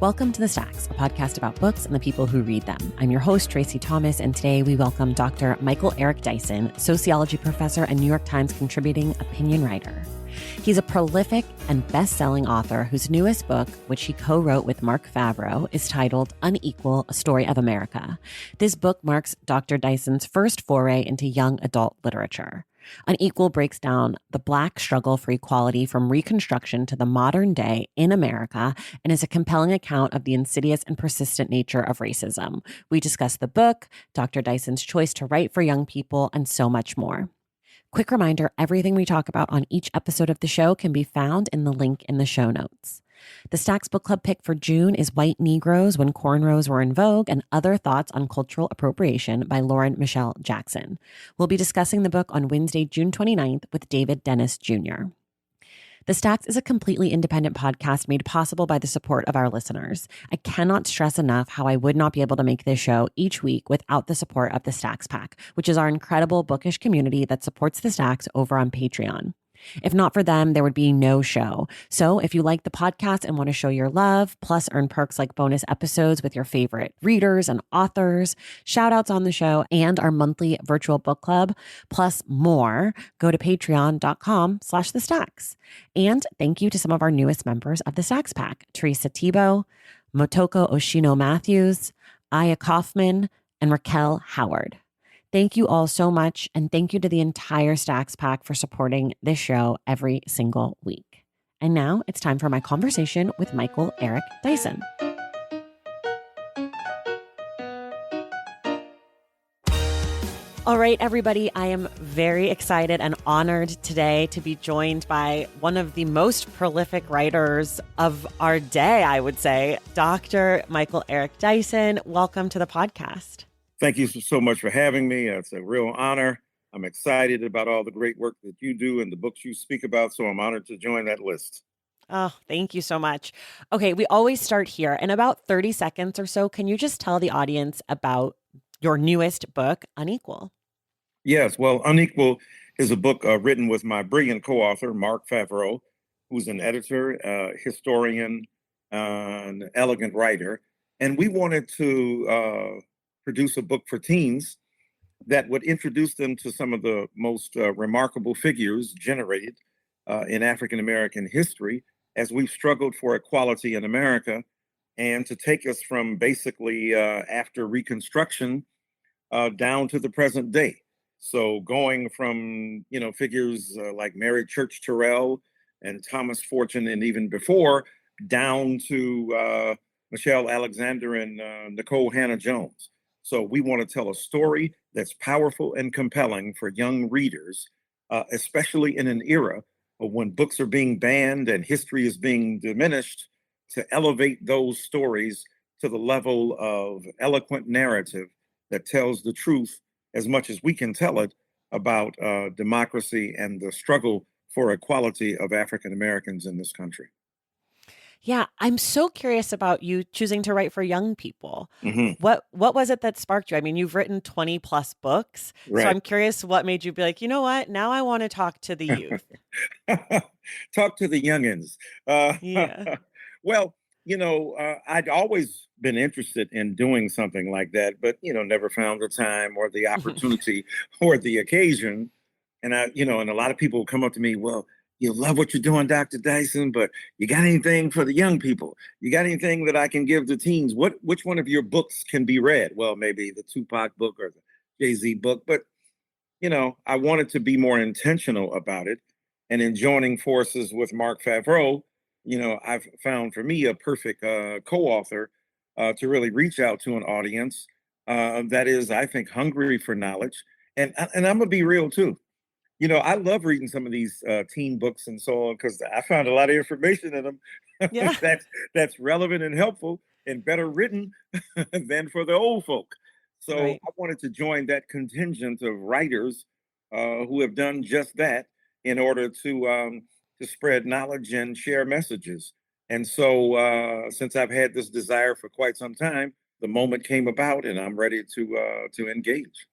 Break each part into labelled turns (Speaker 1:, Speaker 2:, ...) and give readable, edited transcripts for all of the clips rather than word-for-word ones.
Speaker 1: Welcome to The Stacks, a podcast about books and the people who read them. I'm your host, Tracy Thomas, and today we welcome Dr. Michael Eric Dyson, sociology professor and New York Times contributing opinion writer. He's a prolific and best-selling author whose newest book, which he co-wrote with Mark Favreau, is titled Unequal: A Story of America. This book marks Dr. Dyson's first foray into young adult literature. Unequal breaks down the Black struggle for equality from Reconstruction to the modern day in America and is a compelling account of the insidious and persistent nature of racism. We discuss the book, Dr. Dyson's choice to write for young people, and so much more. Quick reminder, everything we talk about on each episode of the show can be found in the link in the show notes. The Stacks Book Club pick for June is White Negroes When Cornrows Were in Vogue and Other Thoughts on Cultural Appropriation by Lauren Michelle Jackson. We'll be discussing the book on Wednesday, June 29th with David Dennis Jr. The Stacks is a completely independent podcast made possible by the support of our listeners. I cannot stress enough how I would not be able to make this show each week without the support of the Stacks Pack, which is our incredible bookish community that supports the Stacks over on Patreon. If not for them, there would be no show. So if you like the podcast and want to show your love, plus earn perks like bonus episodes with your favorite readers and authors, shout outs on the show, and our monthly virtual book club, plus more, go to patreon.com/thestacks. And thank you to some of our newest members of the Stacks Pack: Teresa Tebow, Motoko Oshino Matthews, Aya Kaufman, and Raquel Howard. Thank you all so much, and thank you to the entire Stacks Pack for supporting this show every single week. And now it's time for my conversation with Michael Eric Dyson. All right, everybody, I am very excited and honored today to be joined by one of the most prolific writers of our day, I would say, Dr. Michael Eric Dyson. Welcome to the podcast.
Speaker 2: Thank you so much for having me. It's a real honor. I'm excited about all the great work that you do and the books you speak about, so I'm honored to join that list.
Speaker 1: Oh, thank you so much. Okay, we always start here. In about 30 seconds or so, can you just tell the audience about your newest book, Unequal?
Speaker 2: Yes, well, Unequal is a book written with my brilliant co-author, Mark Favreau, who's an editor, historian, an elegant writer. And we wanted to produce a book for teens that would introduce them to some of the most remarkable figures generated in African-American history as we've struggled for equality in America, and to take us from basically after Reconstruction down to the present day. So going from, figures like Mary Church Terrell and Thomas Fortune, and even before, down to Michelle Alexander and Nicole Hannah-Jones. So we want to tell a story that's powerful and compelling for young readers, especially in an era of when books are being banned and history is being diminished, to elevate those stories to the level of eloquent narrative that tells the truth as much as we can tell it about democracy and the struggle for equality of African Americans in this country.
Speaker 1: Yeah, I'm so curious about you choosing to write for young people.
Speaker 2: Mm-hmm.
Speaker 1: What was it that sparked you? I mean, you've written 20 plus books.
Speaker 2: Right.
Speaker 1: So I'm curious what made you be like, you know what? Now I want to talk to the youth.
Speaker 2: Talk to the youngins.
Speaker 1: Yeah.
Speaker 2: Well, I'd always been interested in doing something like that, but, never found the time or the opportunity or the occasion. And and a lot of people come up to me, well, you love what you're doing, Dr. Dyson, but you got anything for the young people? You got anything that I can give the teens? Which one of your books can be read? Well, maybe the Tupac book or the Jay-Z book, but, I wanted to be more intentional about it. And in joining forces with Mark Favreau, I've found for me a perfect co-author to really reach out to an audience that is, I think, hungry for knowledge. And I'm going to be real, too. I love reading some of these teen books and so on, because I found a lot of information in them
Speaker 1: Yeah.
Speaker 2: that's relevant and helpful and better written than for the old folk. So
Speaker 1: Right.
Speaker 2: I wanted to join that contingent of writers who have done just that in order to spread knowledge and share messages. And so since I've had this desire for quite some time, the moment came about, and I'm ready to engage.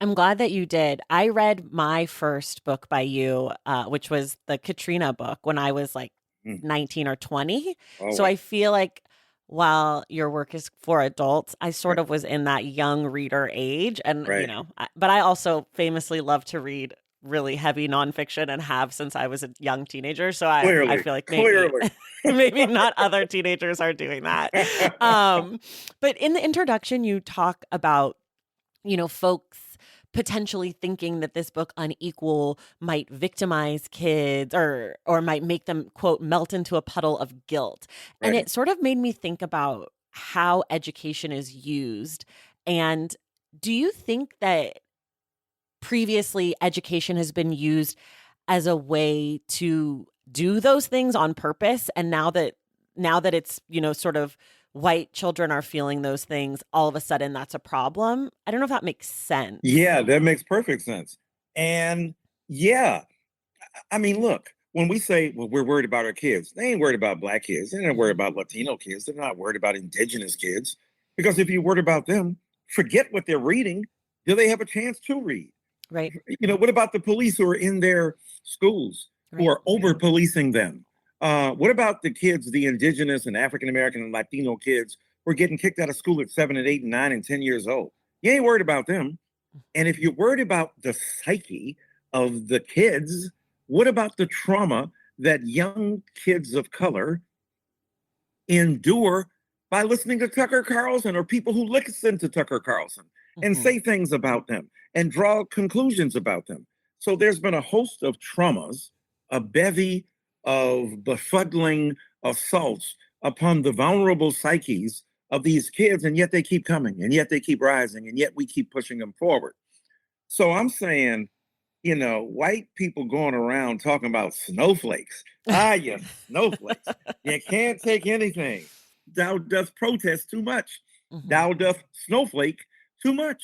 Speaker 1: I'm glad that you did. I read my first book by you, which was the Katrina book, when I was like 19 or 20.
Speaker 2: Oh,
Speaker 1: So
Speaker 2: wow.
Speaker 1: I feel like while your work is for adults, I
Speaker 2: Right.
Speaker 1: sort of was in that young reader age. And,
Speaker 2: Right.
Speaker 1: but I also famously love to read really heavy nonfiction and have since I was a young teenager. So I
Speaker 2: Clearly,
Speaker 1: feel like maybe,
Speaker 2: clearly.
Speaker 1: maybe not other teenagers are doing that. Um, but in the introduction, you talk about folks potentially thinking that this book Unequal might victimize kids or might make them quote melt into a puddle of guilt. And
Speaker 2: Right.
Speaker 1: it sort of made me think about how education is used. And do you think that previously education has been used as a way to do those things on purpose, and now that it's sort of white children are feeling those things, all of a sudden that's a problem? I don't know if that makes sense.
Speaker 2: Yeah, that makes perfect sense. And yeah, I mean, look, when we say, well, we're worried about our kids, they ain't worried about black kids. They're not worried
Speaker 1: Mhm.
Speaker 2: about Latino kids. They're not worried about indigenous kids. Because if you're worried about them, forget what they're reading. Do they have a chance to read?
Speaker 1: Right.
Speaker 2: What about the police who are in their schools who
Speaker 1: Right.
Speaker 2: are over policing them? What about the kids, the indigenous and African American and Latino kids who are getting kicked out of school at 7 and 8 and 9 and 10 years old? You ain't worried about them. And if you're worried about the psyche of the kids, what about the trauma that young kids of color endure by listening to Tucker Carlson or people who listen to Tucker Carlson and
Speaker 1: Mhm.
Speaker 2: say things about them and draw conclusions about them? So there's been a host of traumas, a bevy of befuddling assaults upon the vulnerable psyches of these kids, and yet they keep coming, and yet they keep rising, and yet we keep pushing them forward. So I'm saying, white people going around talking about snowflakes. Ah, you snowflakes. You can't take anything. Thou doth protest too much.
Speaker 1: Mhm.
Speaker 2: Thou doth snowflake too much.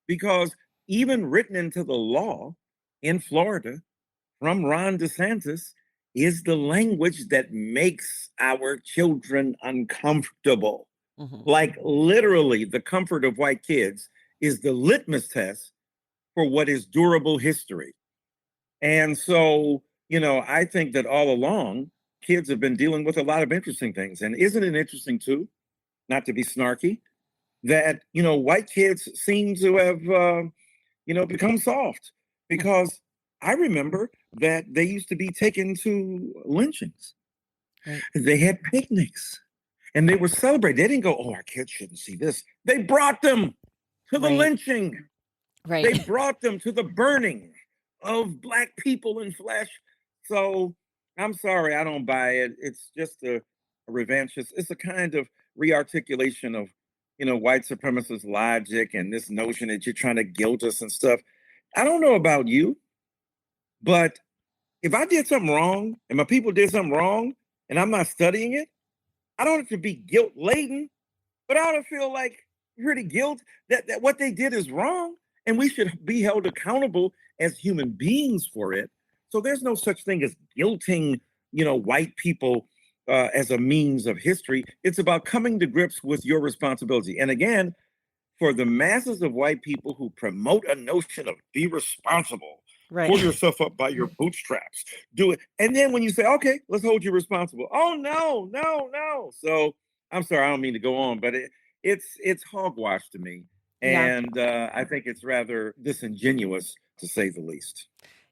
Speaker 2: Because even written into the law in Florida from Ron DeSantis is the language that makes our children uncomfortable.
Speaker 1: Mhm.
Speaker 2: Like literally, the comfort of white kids is the litmus test for what is durable history. And so, I think that all along, kids have been dealing with a lot of interesting things. And isn't it interesting, too, not to be snarky, that, white kids seem to have, become soft? Because I remember that they used to be taken to lynchings,
Speaker 1: Right.
Speaker 2: they had picnics and they were celebrated. They didn't go, oh, our kids shouldn't see this. They brought them to the
Speaker 1: Right.
Speaker 2: lynching. They
Speaker 1: Right.
Speaker 2: brought them to the burning of black people in flesh. So I'm sorry, I don't buy it. It's just a revenge. It's a kind of rearticulation of, white supremacist logic and this notion that you're trying to guilt us and stuff. I don't know about you, but if I did something wrong and my people did something wrong and I'm not studying it, I don't have to be guilt laden, but I don't feel like pretty guilt that what they did is wrong, and we should be held accountable as human beings for it. So there's no such thing as guilting, white people as a means of history. It's about coming to grips with your responsibility. And again, for the masses of white people who promote a notion of be responsible,
Speaker 1: Right.
Speaker 2: pull yourself up by your bootstraps, do it. And then when you say, okay, let's hold you responsible. Oh no, no, no. So I'm sorry, I don't mean to go on, but it's hogwash to me.
Speaker 1: Yeah.
Speaker 2: And I think it's rather disingenuous to say the least.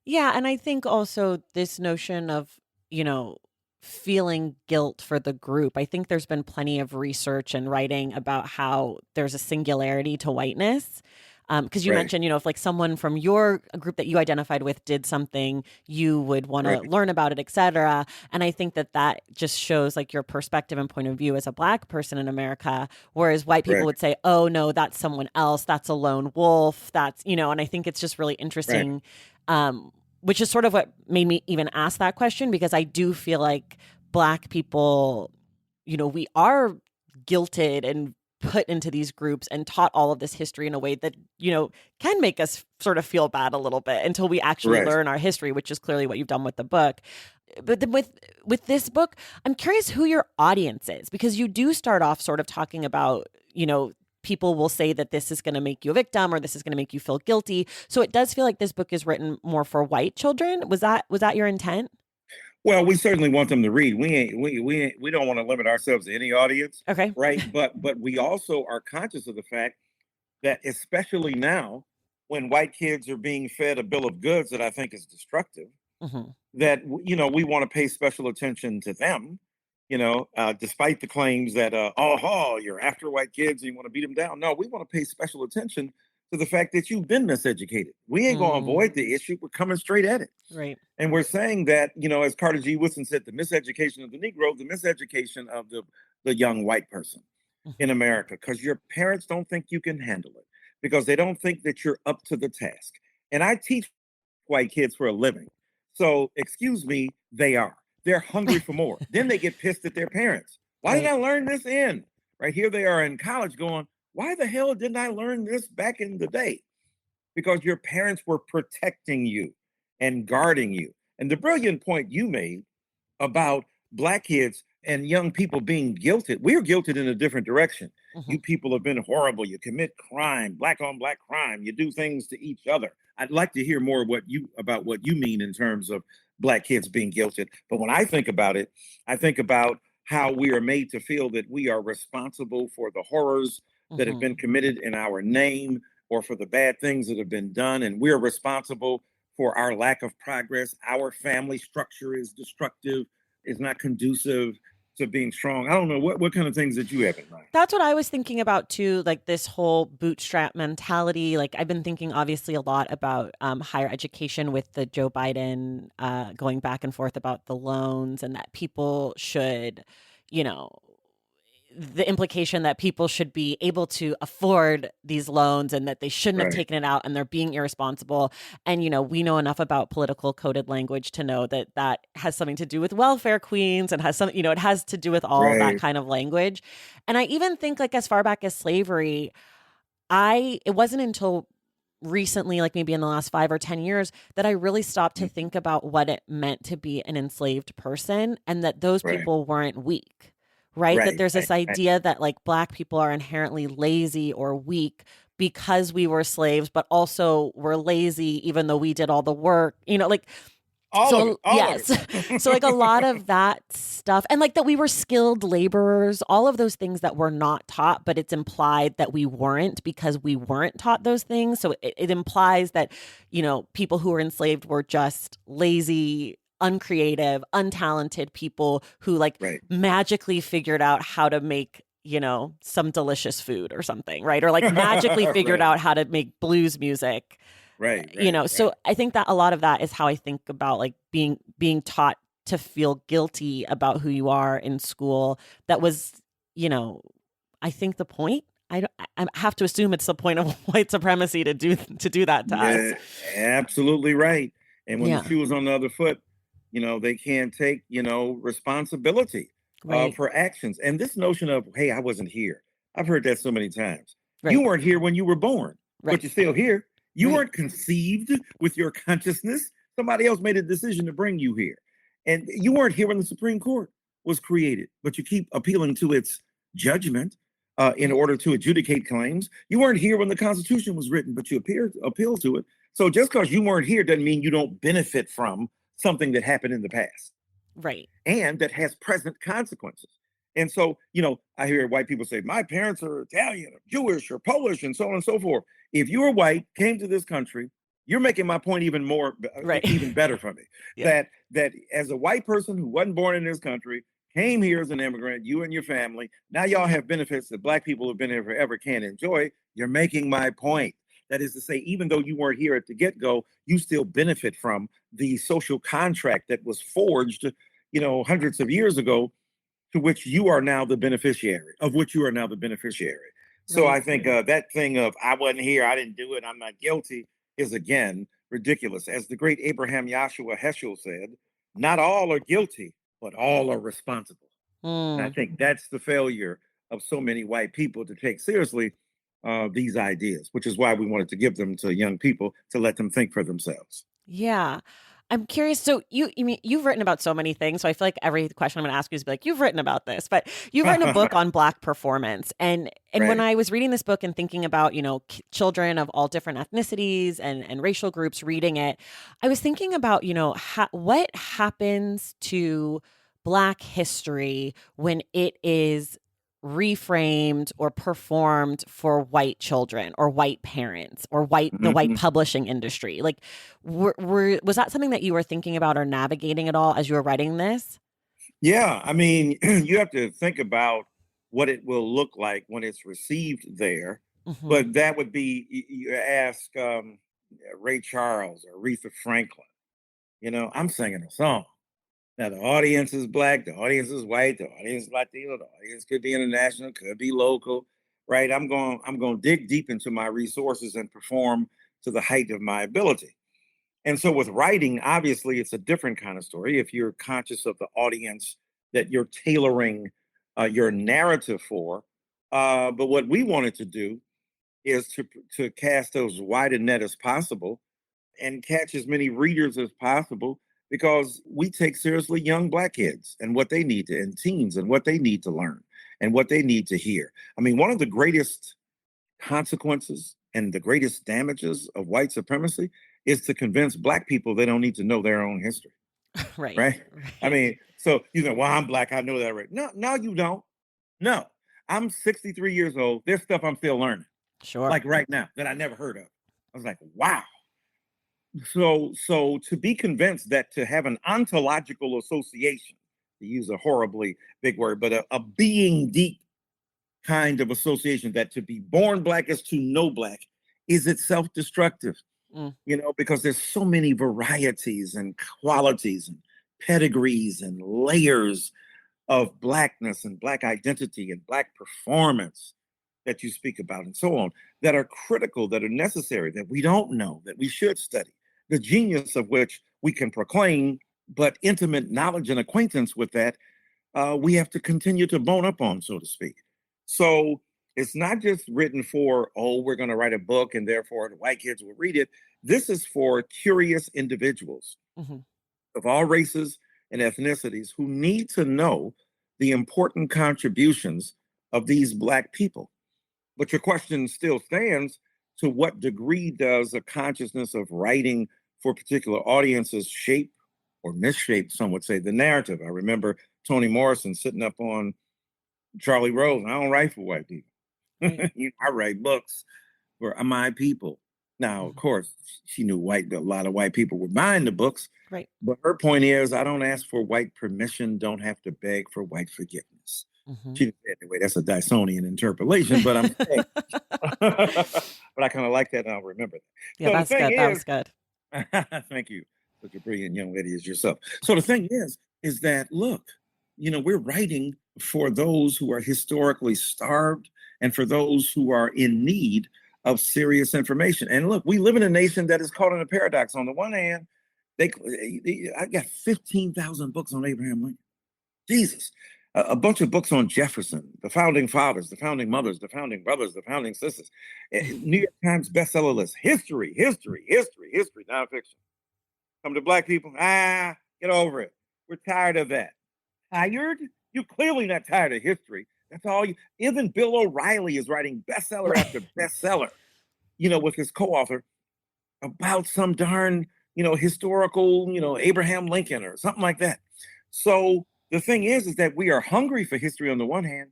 Speaker 1: Yeah, and I think also this notion of, you know, feeling guilt for the group. I think there's been plenty of research and writing about how there's a singularity to whiteness. Because you
Speaker 2: Right,
Speaker 1: mentioned, if like someone from your group that you identified with did something, you would want to
Speaker 2: right,
Speaker 1: learn about it, et cetera. And I think that that just shows like your perspective and point of view as a Black person in America. Whereas white people
Speaker 2: right,
Speaker 1: would say, oh, no, that's someone else. That's a lone wolf. And I think it's just really
Speaker 2: right,
Speaker 1: interesting, which is sort of what made me even ask that question, because I do feel like Black people, we are guilted and put into these groups and taught all of this history in a way that, can make us sort of feel bad a little bit until we actually
Speaker 2: right.
Speaker 1: learn our history, which is clearly what you've done with the book. But then with this book, I'm curious who your audience is, because you do start off sort of talking about, people will say that this is going to make you a victim or this is going to make you feel guilty. So it does feel like this book is written more for white children. Was that your intent?
Speaker 2: Well, we certainly want them to read. We don't want to limit ourselves to any audience,
Speaker 1: Okay.
Speaker 2: right? But we also are conscious of the fact that especially now, when white kids are being fed a bill of goods that I think is destructive,
Speaker 1: Hmm.
Speaker 2: that we want to pay special attention to them. Despite the claims that you're after white kids and you want to beat them down. No, we want to pay special attention to the fact that you've been miseducated. We ain't gonna
Speaker 1: Mm,
Speaker 2: avoid the issue. We're coming straight at it.
Speaker 1: right.
Speaker 2: And we're saying that, as Carter G. Woodson said, the miseducation of the Negro, the miseducation of the young white person in
Speaker 1: Hmm.
Speaker 2: America, because your parents don't think you can handle it, because they don't think that you're up to the task. And I teach white kids for a living. So, excuse me, they are. They're hungry for more. Then they get pissed at their parents. Why did
Speaker 1: Right.
Speaker 2: I learn this in? Right here, they are in college going, why the hell didn't I learn this back in the day? Because your parents were protecting you and guarding you. And the brilliant point you made about black kids and young people being guilted, we're guilted in a different direction.
Speaker 1: Hmm.
Speaker 2: You people have been horrible. You commit crime, black on black crime. You do things to each other. I'd like to hear more about what you mean in terms of black kids being guilted. But when I think about it, I think about how we are made to feel that we are responsible for the horrors that have been
Speaker 1: Hmm.
Speaker 2: committed in our name, or for the bad things that have been done, and we're responsible for our lack of progress. Our family structure is destructive, is not conducive to being strong. I don't know what kind of things that you have in mind.
Speaker 1: That's what I was thinking about too, like this whole bootstrap mentality. Like I've been thinking obviously a lot about higher education with the Joe Biden going back and forth about the loans, and that people should, you know, the implication that people should be able to afford these loans and that they shouldn't have
Speaker 2: Right,
Speaker 1: taken it out and they're being irresponsible. And, we know enough about political coded language to know that that has something to do with welfare queens and has some, it has to do with all that
Speaker 2: right,
Speaker 1: kind of language. And I even think like as far back as slavery, it wasn't until recently, like maybe in the last 5 or 10 years, that I really stopped to
Speaker 2: mhm,
Speaker 1: think about what it meant to be an enslaved person and that those
Speaker 2: right,
Speaker 1: people weren't weak, right? That
Speaker 2: right,
Speaker 1: there's
Speaker 2: right,
Speaker 1: this
Speaker 2: right.
Speaker 1: idea that like Black people are inherently lazy or weak because we were slaves, but also we're lazy even though we did all the work, like
Speaker 2: All of it,
Speaker 1: so
Speaker 2: all of
Speaker 1: yes. So like a lot
Speaker 2: it.
Speaker 1: of that stuff and like that we were skilled laborers, all of those things that were not taught, but it's implied that we weren't because we weren't taught those things. So it implies that, people who were enslaved were just lazy, uncreative, untalented people who like
Speaker 2: Right.
Speaker 1: magically figured out how to make some delicious food or something, right? Or like magically figured
Speaker 2: Right,
Speaker 1: out how to make blues music,
Speaker 2: right, right,
Speaker 1: so
Speaker 2: right.
Speaker 1: I think that a lot of that is how I think about like being taught to feel guilty about who you are in school. That was, you know, I think the point. I have to assume it's the point of white supremacy to do that to us.
Speaker 2: Yeah, absolutely right. And when the
Speaker 1: Yeah.
Speaker 2: shoe is on the other foot, they can't take, responsibility
Speaker 1: Right.
Speaker 2: for actions. And this notion of, hey, I wasn't here. I've heard that so many times. You
Speaker 1: Right.
Speaker 2: weren't here when you were born, but
Speaker 1: Right.
Speaker 2: you're still here. You
Speaker 1: Right.
Speaker 2: weren't conceived with your consciousness. Somebody else made a decision to bring you here. And you weren't here when the Supreme Court was created, but you keep appealing to its judgment in
Speaker 1: Right.
Speaker 2: order to adjudicate claims. You weren't here when the Constitution was written, but you appeal to it. So just because you weren't here doesn't mean you don't benefit from something that happened in the past
Speaker 1: Right.
Speaker 2: and that has present consequences. And so, I hear white people say, my parents are Italian or Jewish or Polish and so on and so forth. If you were white, came to this country, you're making my point even more,
Speaker 1: Right.
Speaker 2: even better for me.
Speaker 1: Yeah.
Speaker 2: That as a white person who wasn't born in this country, came here as an immigrant, you and your family, now y'all have benefits that black people who've been here forever can't enjoy. You're making my point. That is to say, even though you weren't here at the get-go, you still benefit from the social contract that was forged, hundreds of years ago, to which you are now the beneficiary, of which you are now the beneficiary. So
Speaker 1: Right.
Speaker 2: I think that thing of I wasn't here, I didn't do it, I'm not guilty is again ridiculous. As the great Abraham Joshua Heschel said, not all are guilty, but all are responsible. And I
Speaker 1: Mm.
Speaker 2: think that's the failure of so many white people to take seriously these ideas, which is why we wanted to give them to young people to let them think for themselves.
Speaker 1: Yeah. I'm curious. So you mean you've written about so many things. So I feel like every question I'm going to ask you is be like, you've written about this, but you've written a book on Black performance. And when
Speaker 2: Right.
Speaker 1: I was reading this book and thinking about, children of all different ethnicities and racial groups reading it, I was thinking about, what happens to Black history when it is reframed or performed for white children or white parents or the white
Speaker 2: Mhm.
Speaker 1: publishing industry. Like, was that something that you were thinking about or navigating at all as you were writing this?
Speaker 2: Yeah, I mean, you have to think about what it will look like when it's received there.
Speaker 1: Hmm.
Speaker 2: But that would be you ask Ray Charles or Aretha Franklin. I'm singing a song. Now the audience is black, the audience is white, the audience is Latino, the audience could be international, could be local, right? I'm going to dig deep into my resources and perform to the height of my ability. And so with writing, obviously, it's a different kind of story. If you're conscious of the audience that you're tailoring your narrative for, but what we wanted to do is to cast as wide a net as possible and catch as many readers as possible because we take seriously young black kids and what they need to and teens and what they need to learn and what they need to hear. I mean, one of the greatest consequences and the greatest damages of white supremacy is to convince black people they don't need to know their own history,
Speaker 1: Right.
Speaker 2: right? I
Speaker 1: Right.
Speaker 2: mean, so well, I'm black, I know that, right? No, you don't. No, I'm 63 years old. There's stuff I'm still learning,
Speaker 1: Sure.
Speaker 2: like right now, that I never heard of. I was like, wow. So to be convinced that to have an ontological association, to use a horribly big word, but a being deep kind of association, that to be born black is to know black, is itself destructive,
Speaker 1: Mm.
Speaker 2: because there's so many varieties and qualities and pedigrees and layers of blackness and black identity and black performance that you speak about and so on, that are critical, that are necessary, that we don't know, that we should study, the genius of which we can proclaim, but intimate knowledge and acquaintance with that, we have to continue to bone up on, so to speak. So it's not just written for, oh, we're going to write a book and therefore the white kids will read it. This is for curious individuals
Speaker 1: Hmm.
Speaker 2: of all races and ethnicities who need to know the important contributions of these black people. But your question still stands: to what degree does a consciousness of writing for particular audiences shape or misshape, some would say, the narrative? I remember Toni Morrison sitting up on Charlie Rose. I don't write for white people.
Speaker 1: Right.
Speaker 2: I write books for my people. Now, of
Speaker 1: Hmm.
Speaker 2: course, she knew a lot of white people were buying the books,
Speaker 1: Right.
Speaker 2: but her point is, I don't ask for white permission, don't have to beg for white forgiveness.
Speaker 1: Hmm.
Speaker 2: She didn't say it anyway. That's a Dysonian interpolation, but I'm saying, but I kind of like that and I'll remember that.
Speaker 1: Yeah,
Speaker 2: So the
Speaker 1: that's
Speaker 2: thing
Speaker 1: good. That
Speaker 2: is,
Speaker 1: was good.
Speaker 2: thank you, such a brilliant young lady as yourself. So the thing is that, look, we're writing for those who are historically starved and for those who are in need of serious information. And look, we live in a nation that is caught in a paradox. On the one hand, I got 15,000 books on Abraham Lincoln. Jesus. A bunch of books on Jefferson, the founding fathers, the founding mothers, the founding brothers, the founding sisters. New York Times bestseller list: history, history, history, history, nonfiction. Come to black people, get over it. We're tired of that. Tired? You're clearly not tired of history. That's all you. Even Bill O'Reilly is writing bestseller
Speaker 1: Right.
Speaker 2: after bestseller, with his co-author about some darn, historical, Abraham Lincoln or something like that. So the thing is that we are hungry for history on the one hand,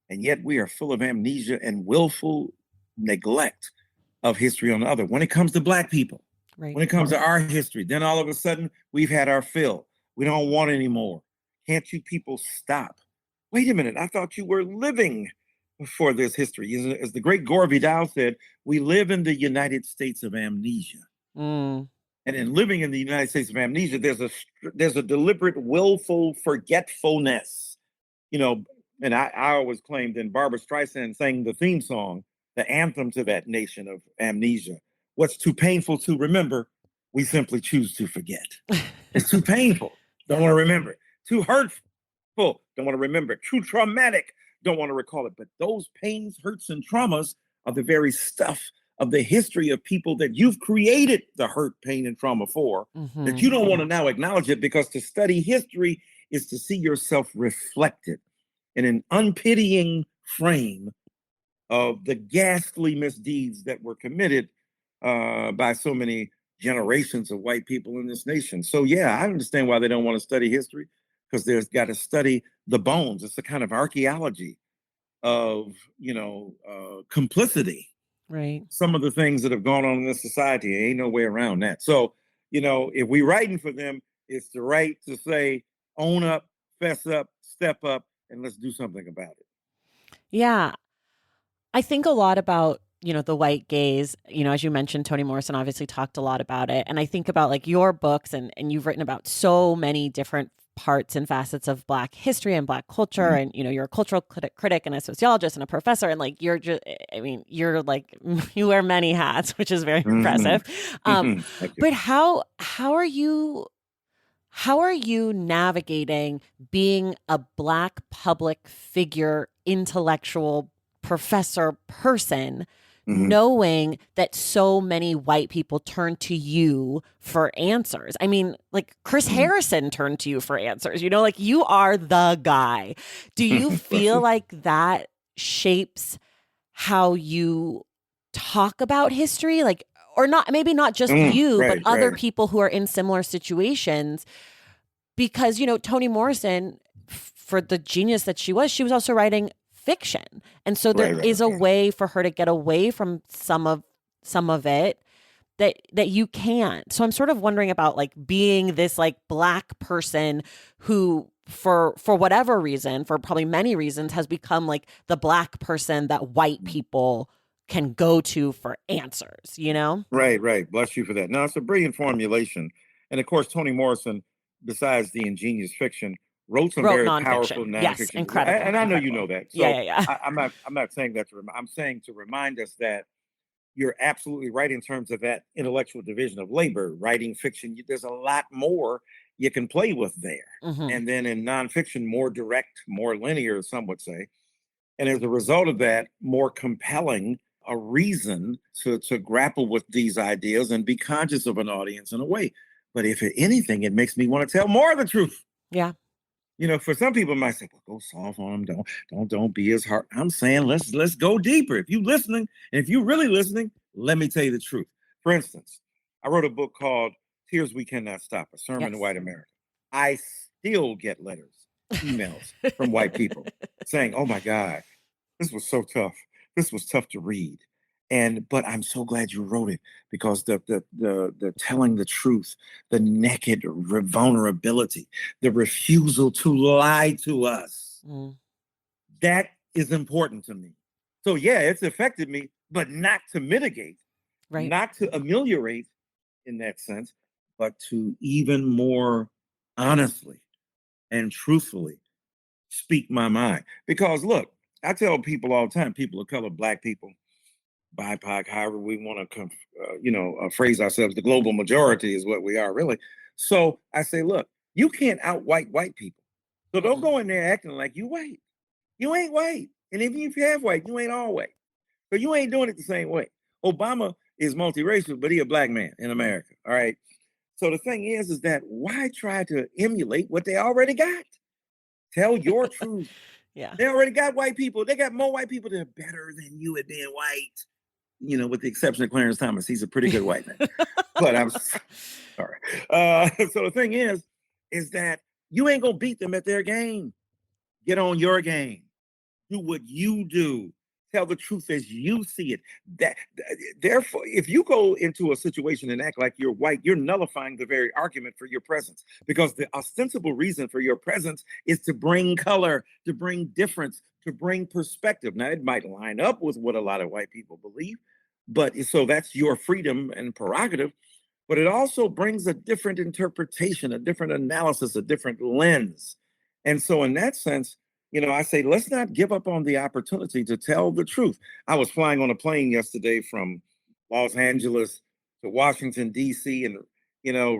Speaker 2: and yet we are full of amnesia and willful neglect of history on the other. When it comes to black people,
Speaker 1: Right.
Speaker 2: when it comes to our history, then all of a sudden we've had our fill. We don't want any more. Can't you people stop? Wait a minute. I thought you were living for this history. As the great Gore Vidal said, we live in the United States of amnesia.
Speaker 1: Mm.
Speaker 2: And in living in the United States of amnesia, there's a deliberate, willful forgetfulness. You know, and I always claimed that Barbara Streisand sang the theme song, the anthem to that nation of amnesia. What's too painful to remember, we simply choose to forget. It's too painful. Don't
Speaker 1: Yeah.
Speaker 2: want to remember it. Too hurtful. Don't want to remember it. Too traumatic. Don't want to recall it. But those pains, hurts, and traumas are the very stuff of the history of people that you've created the hurt, pain, and trauma for, that you don't want to now acknowledge it, because to study history is to see yourself reflected in an unpitying frame of the ghastly misdeeds that were committed by so many generations of white people in this nation. So yeah, I understand why they don't want to study history, because there's got to study the bones. It's a kind of archaeology of, complicity.
Speaker 1: Right.
Speaker 2: Some of the things that have gone on in this society, ain't no way around that. So, if we writing for them, it's the right to say, own up, fess up, step up, and let's do something about it.
Speaker 1: Yeah. I think a lot about, the white gaze. As you mentioned, Toni Morrison obviously talked a lot about it. And I think about like your books, and you've written about so many different parts and facets of Black history and Black culture. And, you're a cultural critic and a sociologist and a professor. And like, you're just, you're like, you wear many hats, which is very impressive. But how are you navigating being a Black public figure, intellectual professor person, knowing that so many white people turn to you for answers? I mean, like Chris Harrison turned to you for answers, like you are the guy. Do you feel like that shapes how you talk about history? Like, or not, maybe not just you, but other people who are in similar situations? Because, Toni Morrison, for the genius that she was also writing fiction. And so there is a way for her to get away from some of it that you can't. So I'm sort of wondering about like being this like Black person who for whatever reason, for probably many reasons, has become like the Black person that white people can go to for answers,
Speaker 2: Right. Bless you for that. No, it's a brilliant formulation. And of course, Toni Morrison, besides the ingenious fiction, wrote very powerful nonfiction.
Speaker 1: Yes, incredible.
Speaker 2: And I know you know that. So
Speaker 1: yeah.
Speaker 2: I'm not saying that I'm saying to remind us that you're absolutely right in terms of that intellectual division of labor. Writing fiction, there's a lot more you can play with there. And then in nonfiction, more direct, more linear, some would say. And as a result of that, more compelling a reason to grapple with these ideas and be conscious of an audience in a way. But if anything, it makes me want to tell more of the truth.
Speaker 1: Yeah.
Speaker 2: For some people might say, well, go soft on them. Don't be as hard. I'm saying, let's go deeper. If you listening, and if you're really listening, let me tell you the truth. For instance, I wrote a book called Tears We Cannot Stop, a sermon to white America. I still get letters, emails from white people saying, oh my God, this was so tough. This was tough to read. But I'm so glad you wrote it, because the telling the truth, the naked vulnerability, the refusal to lie to us, that is important to me. So yeah, it's affected me, but not to mitigate, not to ameliorate in that sense, but to even more honestly and truthfully speak my mind. Because look, I tell people all the time, people of color, Black people, BIPOC, however we want to, phrase ourselves, the global majority is what we are really. So I say, look, you can't out-white white people. So don't go in there acting like you white. You ain't white. And even if you have white, you ain't all white. So you ain't doing it the same way. Obama is multiracial, but he a Black man in America. All right. So the thing is that why try to emulate what they already got? Tell your truth.
Speaker 1: Yeah.
Speaker 2: They already got white people. They got more white people that are better than you at being white. With the exception of Clarence Thomas, he's a pretty good white man. But I'm sorry. So the thing is that you ain't gonna beat them at their game. Get on your game. Do what you do. Tell the truth as you see it. Therefore, if you go into a situation and act like you're white, you're nullifying the very argument for your presence, because the ostensible reason for your presence is to bring color, to bring difference, to bring perspective. Now, it might line up with what a lot of white people believe, but so that's your freedom and prerogative. But it also brings a different interpretation, a different analysis, a different lens. And so in that sense, I say, let's not give up on the opportunity to tell the truth. I was flying on a plane yesterday from Los Angeles to Washington, D.C., and,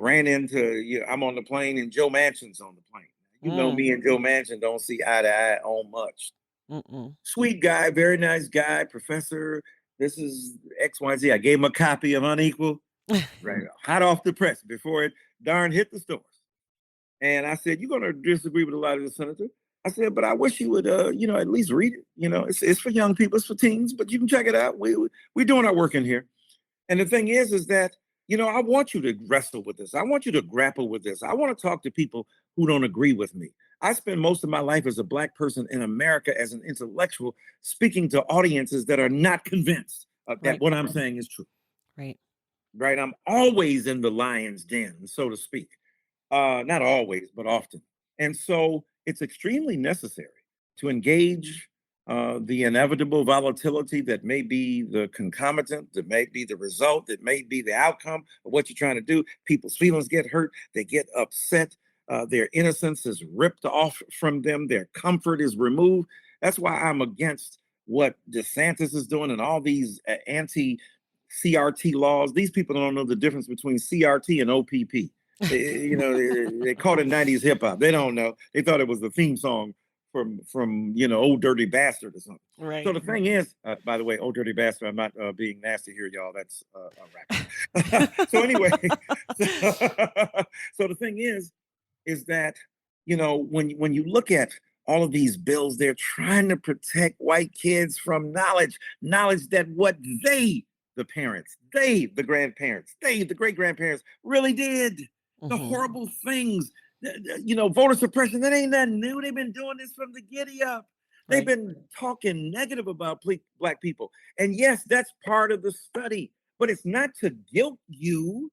Speaker 2: ran into, I'm on the plane and Joe Manchin's on the plane. You know, me and Joe Manchin don't see eye to eye on much. Sweet guy, very nice guy, professor, this is XYZ. I gave him a copy of Unequal, right, hot off the press before it darn hit the stores. And I said, you're going to disagree with a lot of the senator. I said, but I wish you would, at least read it. It's for young people, it's for teens, but you can check it out. We're doing our work in here. And the thing is that, I want you to wrestle with this. I want you to grapple with this. I want to talk to people who don't agree with me. I spend most of my life as a Black person in America as an intellectual speaking to audiences that are not convinced that what I'm saying is true.
Speaker 1: Right.
Speaker 2: Right. I'm always in the lion's den, so to speak. Not always, but often. And so it's extremely necessary to engage the inevitable volatility that may be the concomitant, that may be the result, that may be the outcome of what you're trying to do. People's feelings get hurt, they get upset, their innocence is ripped off from them, their comfort is removed. That's why I'm against what DeSantis is doing and all these anti-CRT laws. These people don't know the difference between CRT and OPP. They called it 90s hip hop. They don't know. They thought it was the theme song from Old Dirty Bastard or something.
Speaker 1: Right.
Speaker 2: So the thing is, by the way, Old Dirty Bastard, I'm not being nasty here, y'all. That's a rap. So anyway, so the thing is that, when you look at all of these bills, they're trying to protect white kids from knowledge that what they, the parents, they, the grandparents, they, the great-grandparents really did. The horrible things, voter suppression, that ain't nothing new. They've been doing this from the giddy up. They've been talking negative about Black people. And yes, that's part of the study, but it's not to guilt you.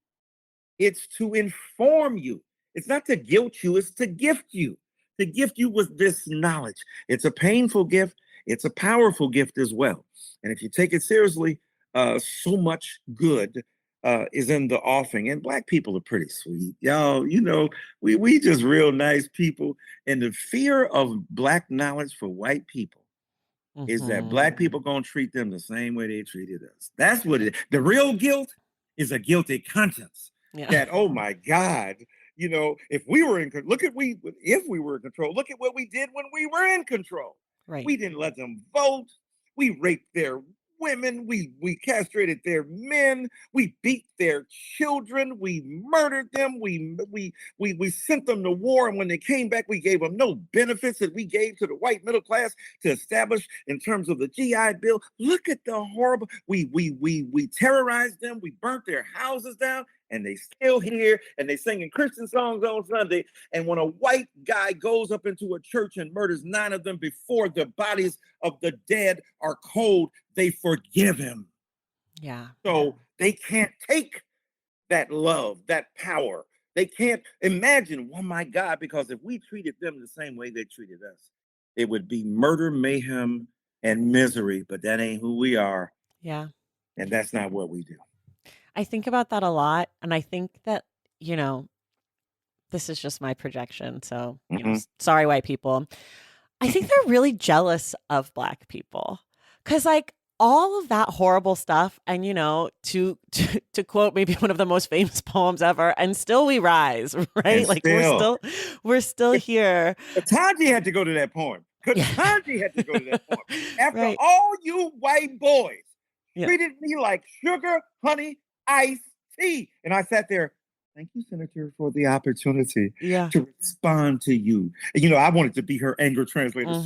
Speaker 2: It's to inform you. It's not to guilt you, it's to gift you with this knowledge. It's a painful gift. It's a powerful gift as well. And if you take it seriously, so much good is in the offing. And Black people are pretty sweet. Y'all, we just real nice people. And the fear of Black knowledge for white people is that Black people gonna treat them the same way they treated us. That's what it is. The real guilt is a guilty conscience. Yeah. That, oh my God, if we were in control, look at what we did when we were in control.
Speaker 1: Right.
Speaker 2: We didn't let them vote. We raped their women, we castrated their men, we beat their children, we murdered them, we sent them to war, and when they came back, we gave them no benefits that we gave to the white middle class to establish in terms of the GI Bill. Look at the horrible, we terrorized them, we burnt their houses down, and they still here, and they singing Christian songs on Sunday. And when a white guy goes up into a church and murders 9 of them before the bodies of the dead are cold, they forgive him.
Speaker 1: Yeah.
Speaker 2: So they can't take that love, that power. They can't imagine, oh my God, because if we treated them the same way they treated us, it would be murder, mayhem, and misery. But that ain't who we are.
Speaker 1: Yeah.
Speaker 2: And that's not what we do.
Speaker 1: I think about that a lot. And I think that, this is just my projection. So, sorry, white people. I think they're really jealous of Black people. Because, all of that horrible stuff, and to quote maybe one of the most famous poems ever, and still we rise, right? We're still here.
Speaker 2: Katanji had to go to that poem. Katanji had to go to that poem. After all you white boys treated me like sugar, honey, iced tea. And I sat there, thank you, Senator, for the opportunity to respond to you. I wanted to be her anger translator.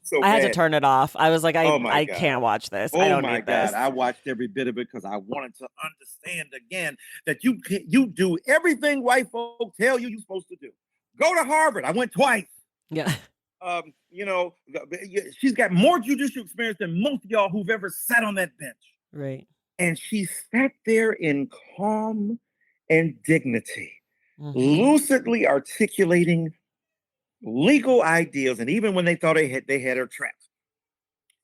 Speaker 2: So
Speaker 1: I had to turn it off. I was like, I can't watch this. I don't need this.
Speaker 2: I watched every bit of it because I wanted to understand again that you do everything white folk tell you're supposed to do. Go to Harvard. I went twice.
Speaker 1: Yeah.
Speaker 2: She's got more judicial experience than most of y'all who've ever sat on that bench.
Speaker 1: Right.
Speaker 2: And she sat there in calm and dignity, lucidly articulating legal ideas. And even when they thought they had her trapped,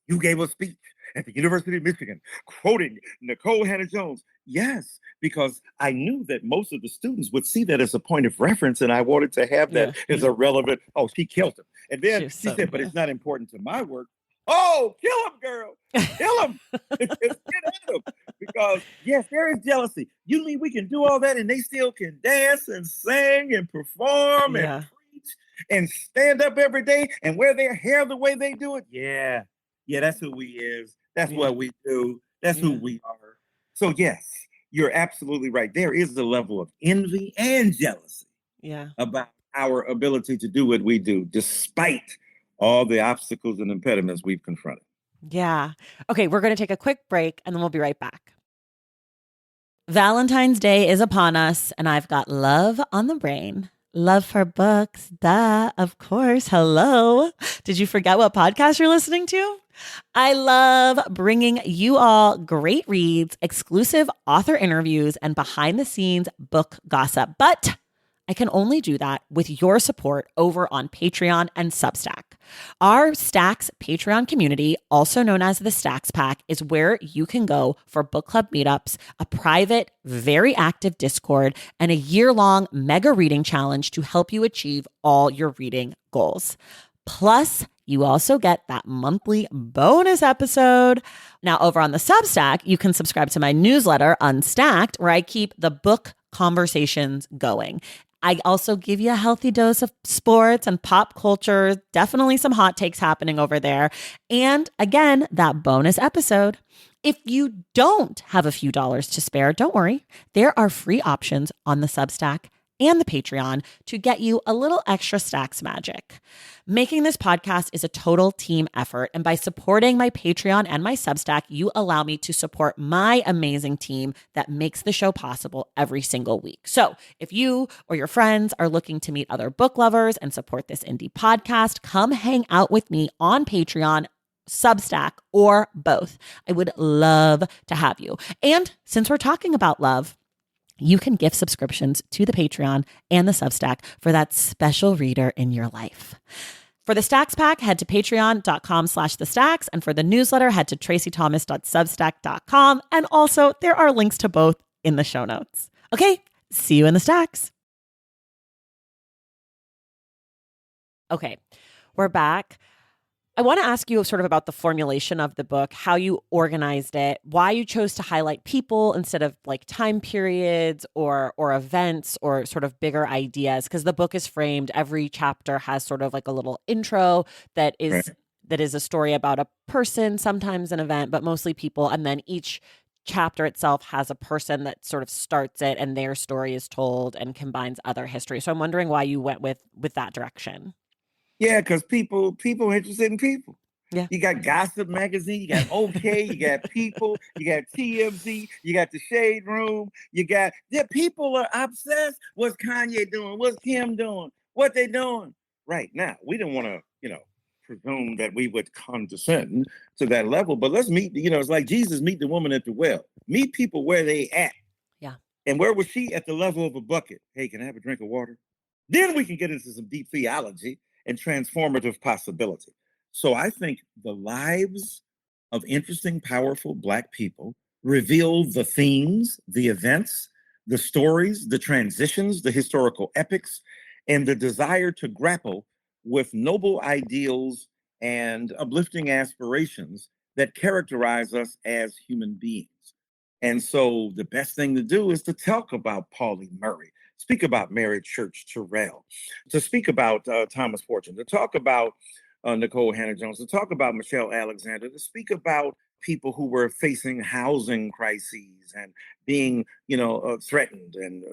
Speaker 2: you gave a speech at the University of Michigan, quoting Nicole Hannah-Jones. Yes, because I knew that most of the students would see that as a point of reference, and I wanted to have that as a relevant, she killed him. And then she said, but it's not important to my work. Oh, kill him, girl. Kill him. Get at him. Because, yes, there is jealousy. You mean we can do all that and they still can dance and sing and perform and preach and stand up every day and wear their hair the way they do it? Yeah, that's who we is. That's what we do. That's who
Speaker 1: Yeah.
Speaker 2: we are. So yes, you're absolutely right. There is a level of envy and jealousy
Speaker 1: Yeah.
Speaker 2: about our ability to do what we do, despite all the obstacles and impediments we've confronted.
Speaker 1: Yeah. Okay, we're going to take a quick break and then we'll be right back. Valentine's Day is upon us, and I've got love on the brain. Love for books. Duh, of course. Hello. Did you forget what podcast you're listening to? I love bringing you all great reads, exclusive author interviews, and behind the scenes book gossip. But I can only do that with your support over on Patreon and Substack. Our Stacks Patreon community, also known as the Stacks Pack, is where you can go for book club meetups, a private, very active Discord, and a year-long mega reading challenge to help you achieve all your reading goals. Plus, you also get that monthly bonus episode. Now, over on the Substack, you can subscribe to my newsletter, Unstacked, where I keep the book conversations going. I also give you a healthy dose of sports and pop culture, definitely some hot takes happening over there. And again, that bonus episode. If you don't have a few dollars to spare, don't worry. There are free options on the Substack and the Patreon to get you a little extra Stacks magic. Making this podcast is a total team effort, and by supporting my Patreon and my Substack, you allow me to support my amazing team that makes the show possible every single week. So if you or your friends are looking to meet other book lovers and support this indie podcast, come hang out with me on Patreon, Substack, or both. I would love to have you. And since we're talking about love, you can gift subscriptions to the Patreon and the Substack for that special reader in your life. For the Stacks Pack, head to patreon.com/thestacks. And for the newsletter, head to tracythomas.substack.com. And also, there are links to both in the show notes. Okay, see you in the Stacks. Okay, we're back. I want to ask you sort of about the formulation of the book, how you organized it, why you chose to highlight people instead of like time periods or events or sort of bigger ideas, because the book is framed, every chapter has sort of like a little intro that is a story about a person, sometimes an event, but mostly people, and then each chapter itself has a person that sort of starts it and their story is told and combines other history. So I'm wondering why you went with that direction.
Speaker 2: Yeah, because people are interested in people.
Speaker 1: Yeah.
Speaker 2: You got Gossip Magazine, you got OK, you got People, you got TMZ, you got the Shade Room, people are obsessed. What's Kanye doing? What's Kim doing? What they doing? Right now, we don't want to, presume that we would condescend to that level, but let's meet, it's like Jesus meet the woman at the well. Meet people where they at.
Speaker 1: Yeah.
Speaker 2: And where was she? At the level of a bucket. Hey, can I have a drink of water? Then we can get into some deep theology and transformative possibility. So I think the lives of interesting, powerful Black people reveal the themes, the events, the stories, the transitions, the historical epics, and the desire to grapple with noble ideals and uplifting aspirations that characterize us as human beings. And so the best thing to do is to talk about Pauli Murray, speak about Mary Church Terrell, to speak about Thomas Fortune, to talk about Nicole Hannah-Jones, to talk about Michelle Alexander, to speak about people who were facing housing crises and being, threatened and,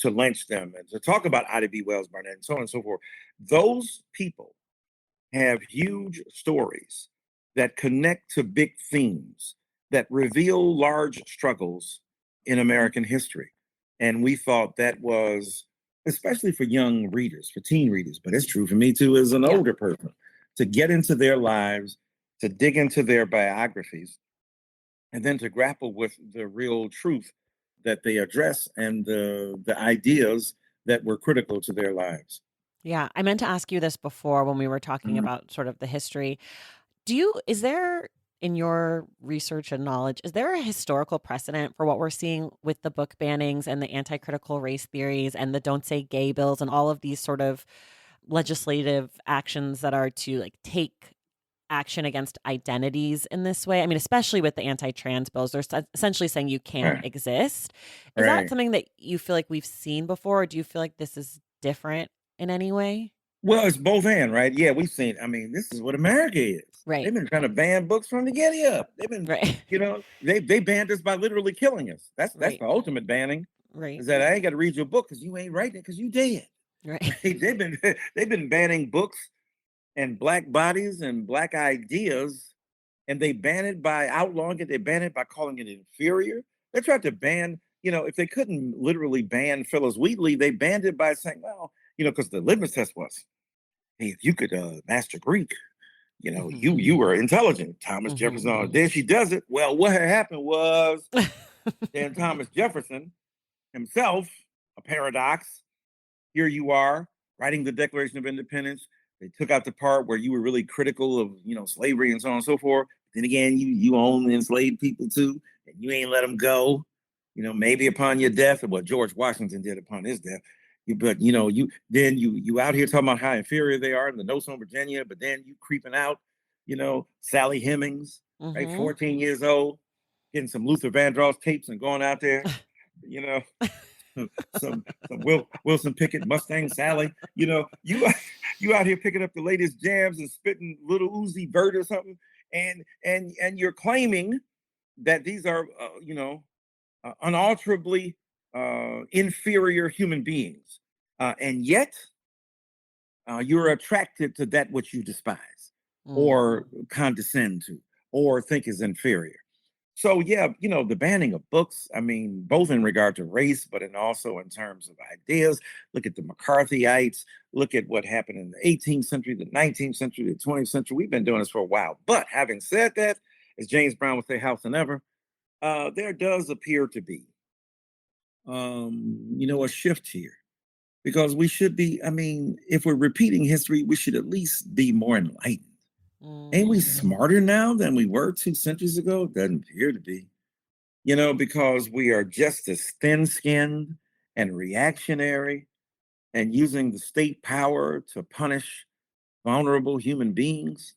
Speaker 2: to lynch them, and to talk about Ida B. Wells Barnett and so on and so forth. Those people have huge stories that connect to big themes that reveal large struggles in American history. And we thought that was, especially for young readers, for teen readers, but it's true for me too as an older person, to get into their lives, to dig into their biographies, and then to grapple with the real truth that they address and the ideas that were critical to their lives.
Speaker 1: Yeah, I meant to ask you this before when we were talking about sort of the history. Is there, in your research and knowledge, is there a historical precedent for what we're seeing with the book bannings and the anti-critical race theories and the Don't Say Gay bills and all of these sort of legislative actions that are to like take action against identities in this way? I mean, especially with the anti-trans bills, they're essentially saying you can't exist. Is that something that you feel like we've seen before, or do you feel like this is different in any way?
Speaker 2: Well, it's both and, right? Yeah, we've seen. I mean, this is what America is.
Speaker 1: Right.
Speaker 2: They've been trying to ban books from the giddy up. They've been,
Speaker 1: Right.
Speaker 2: they banned us by literally killing us. That's
Speaker 1: Right.
Speaker 2: the ultimate banning.
Speaker 1: Right.
Speaker 2: Is that I ain't got to read your book because you ain't writing it because you dead.
Speaker 1: Right.
Speaker 2: Right? They've been banning books and black bodies and black ideas, and they ban it by outlawing it. They ban it by calling it inferior. They tried to ban, if they couldn't literally ban Phyllis Wheatley, they banned it by saying, well, because the litmus test was, hey, if you could master Greek, you were intelligent. Thomas Jefferson. Then she does it. Well, what had happened was then Thomas Jefferson himself, a paradox. Here you are writing the Declaration of Independence. They took out the part where you were really critical of, slavery and so on and so forth. Then again, you own enslaved people too, and you ain't let them go. Maybe upon your death, or what George Washington did upon his death. But you out here talking about how inferior they are in the notes on Virginia, but then you creeping out, Sally Hemings, right, 14 years old, getting some Luther Vandross tapes and going out there, you know, some Wilson Pickett, Mustang Sally, you you out here picking up the latest jams and spitting little Uzi Vert or something, and you're claiming that these are unalterably inferior human beings, and yet you're attracted to that which you despise or condescend to or think is inferior. So yeah, the banning of books, I mean, both in regard to race, but also in terms of ideas. Look at the McCarthyites, look at what happened in the 18th century, the 19th century, the 20th century. We've been doing this for a while. But having said that, as James Brown would say, house and ever, there does appear to be a shift here. Because we should be, I mean, if we're repeating history, we should at least be more enlightened. Ain't we smarter now than we were 2 centuries ago? Doesn't appear to be. Because we are just as thin-skinned and reactionary and using the state power to punish vulnerable human beings.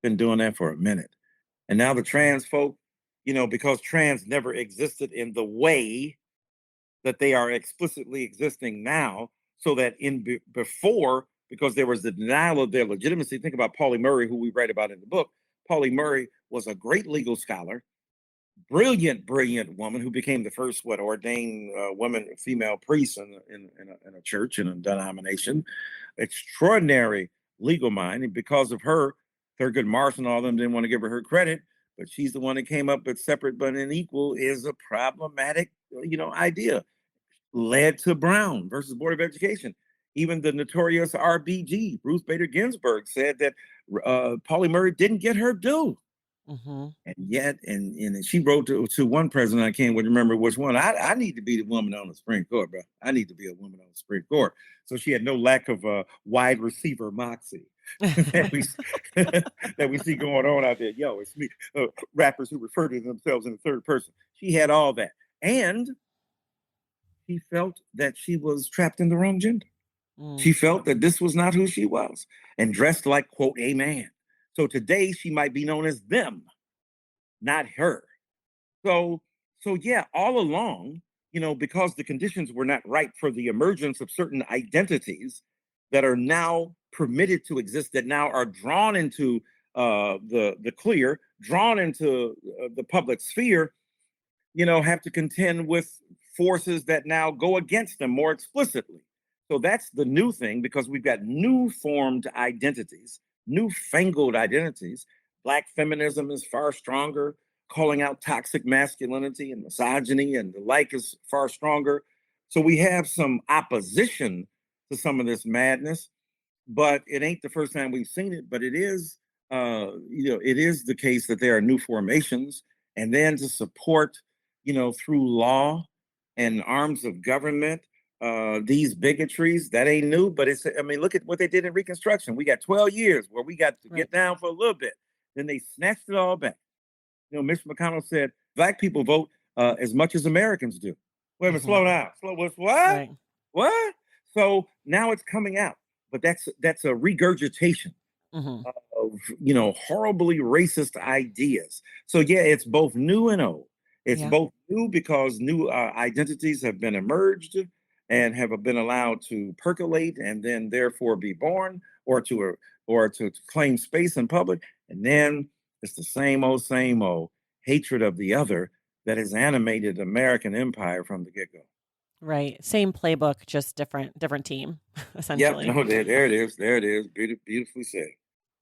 Speaker 2: Been doing that for a minute. And now the trans folk, because trans never existed in the way that they are explicitly existing now, so that before, because there was the denial of their legitimacy. Think about Pauli Murray, who we write about in the book. Pauli Murray was a great legal scholar, brilliant woman who became the first ordained woman, female priest in a church, in a denomination. Extraordinary legal mind, and because of her, Thurgood Marshall and all of them didn't want to give her credit, but she's the one that came up with separate but unequal is a problematic, idea. Led to Brown versus Board of Education. Even the notorious RBG, Ruth Bader Ginsburg, said that Pauli Murray didn't get her due. And yet, and she wrote to one president, I can't remember which one, I need to be the woman on the Supreme Court, bro. I need to be a woman on the Supreme Court. So she had no lack of wide receiver moxie that we see going on out there. Yo, it's me. Rappers who refer to themselves in the third person. She had all that. And she felt that she was trapped in the wrong gender. She felt that this was not who she was and dressed like, quote, a man. So today she might be known as them, not her. So yeah, all along, because the conditions were not right for the emergence of certain identities that are now permitted to exist, that now are drawn into the clear, drawn into the public sphere, have to contend with forces that now go against them more explicitly. So that's the new thing, because we've got new formed identities, newfangled identities. Black feminism is far stronger, calling out toxic masculinity and misogyny and the like is far stronger. So we have some opposition to some of this madness, but it ain't the first time we've seen it. But it is, it is the case that there are new formations, and then to support, through law and arms of government, these bigotries, that ain't new. But look at what they did in Reconstruction. We got 12 years where we got to get down for a little bit. Then they snatched it all back. Mitch McConnell said, Black people vote as much as Americans do. Wait a minute, slow down. What? Right. What? So now it's coming out. But that's a regurgitation of, horribly racist ideas. So yeah, it's both new and old. It's both new because new identities have been emerged, and have been allowed to percolate and then therefore be born or to claim space in public. And then it's the same old hatred of the other that has animated American empire from the get-go.
Speaker 1: Right. Same playbook, just different team,
Speaker 2: Yep,
Speaker 1: essentially.
Speaker 2: no, there it is. There it is. Beautifully said.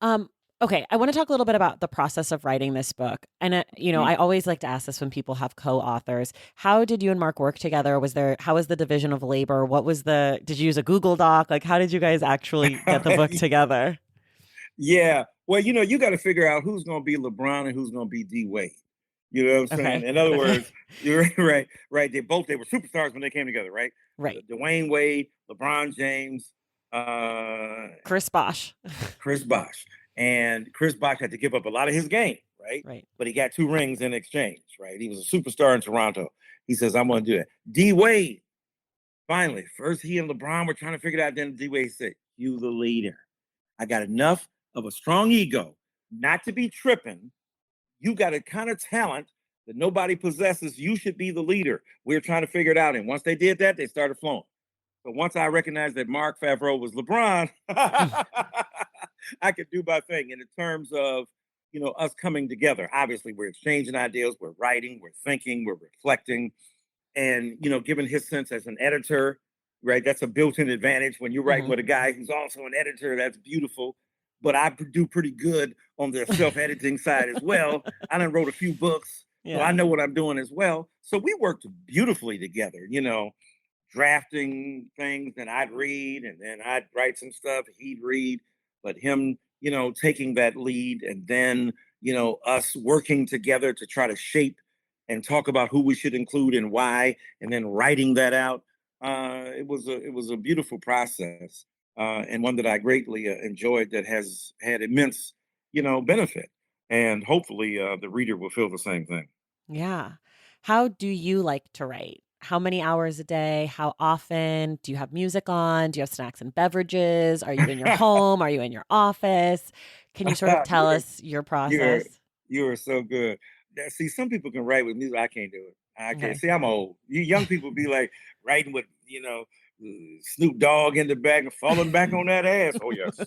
Speaker 1: Um, okay, I want to talk a little bit about the process of writing this book. And I always like to ask this when people have co-authors. How did you and Mark work together? How was the division of labor? Did you use a Google Doc? Like, how did you guys actually get the book together?
Speaker 2: Yeah. Well, you got to figure out who's going to be LeBron and who's going to be D Wade. You know what I'm saying?
Speaker 1: Okay.
Speaker 2: In other words, you're right. They were superstars when they came together, right?
Speaker 1: Right.
Speaker 2: Dwayne Wade, LeBron James,
Speaker 1: Chris Bosh.
Speaker 2: Chris Bosh. And Chris Bosh had to give up a lot of his game, right?
Speaker 1: Right.
Speaker 2: But he got 2 rings in exchange, right? He was a superstar in Toronto. He says, I'm going to do that. D Wade, finally, first he and LeBron were trying to figure it out. Then D Wade said, you the leader. I got enough of a strong ego not to be tripping. You got a kind of talent that nobody possesses. You should be the leader. We're trying to figure it out. And once they did that, they started flowing. But once I recognized that Mark Favreau was LeBron, I could do my thing. And in terms of, us coming together, obviously we're exchanging ideas, we're writing, we're thinking, we're reflecting. And, given his sense as an editor, right, that's a built-in advantage. When you're writing with a guy who's also an editor, that's beautiful. But I do pretty good on the self-editing side as well. I done wrote a few books, so I know what I'm doing as well. So we worked beautifully together, drafting things that I'd read, and then I'd write some stuff he'd read. But him, taking that lead, and then, us working together to try to shape and talk about who we should include and why, and then writing that out. It was a beautiful process. And one that I greatly enjoyed, that has had immense, benefit. And hopefully the reader will feel the same thing.
Speaker 1: Yeah. How do you like to write? How many hours a day? How often? Do you have music on? Do you have snacks and beverages? Are you in your home? Are you in your office? Can you sort of tell us your
Speaker 2: you're,
Speaker 1: process?
Speaker 2: you're so good. See, some people can write with music. I can't do it. I can't.
Speaker 1: Okay.
Speaker 2: See, I'm old. You young people be like writing with, Snoop Dogg in the back and falling back on that ass. Oh, yes.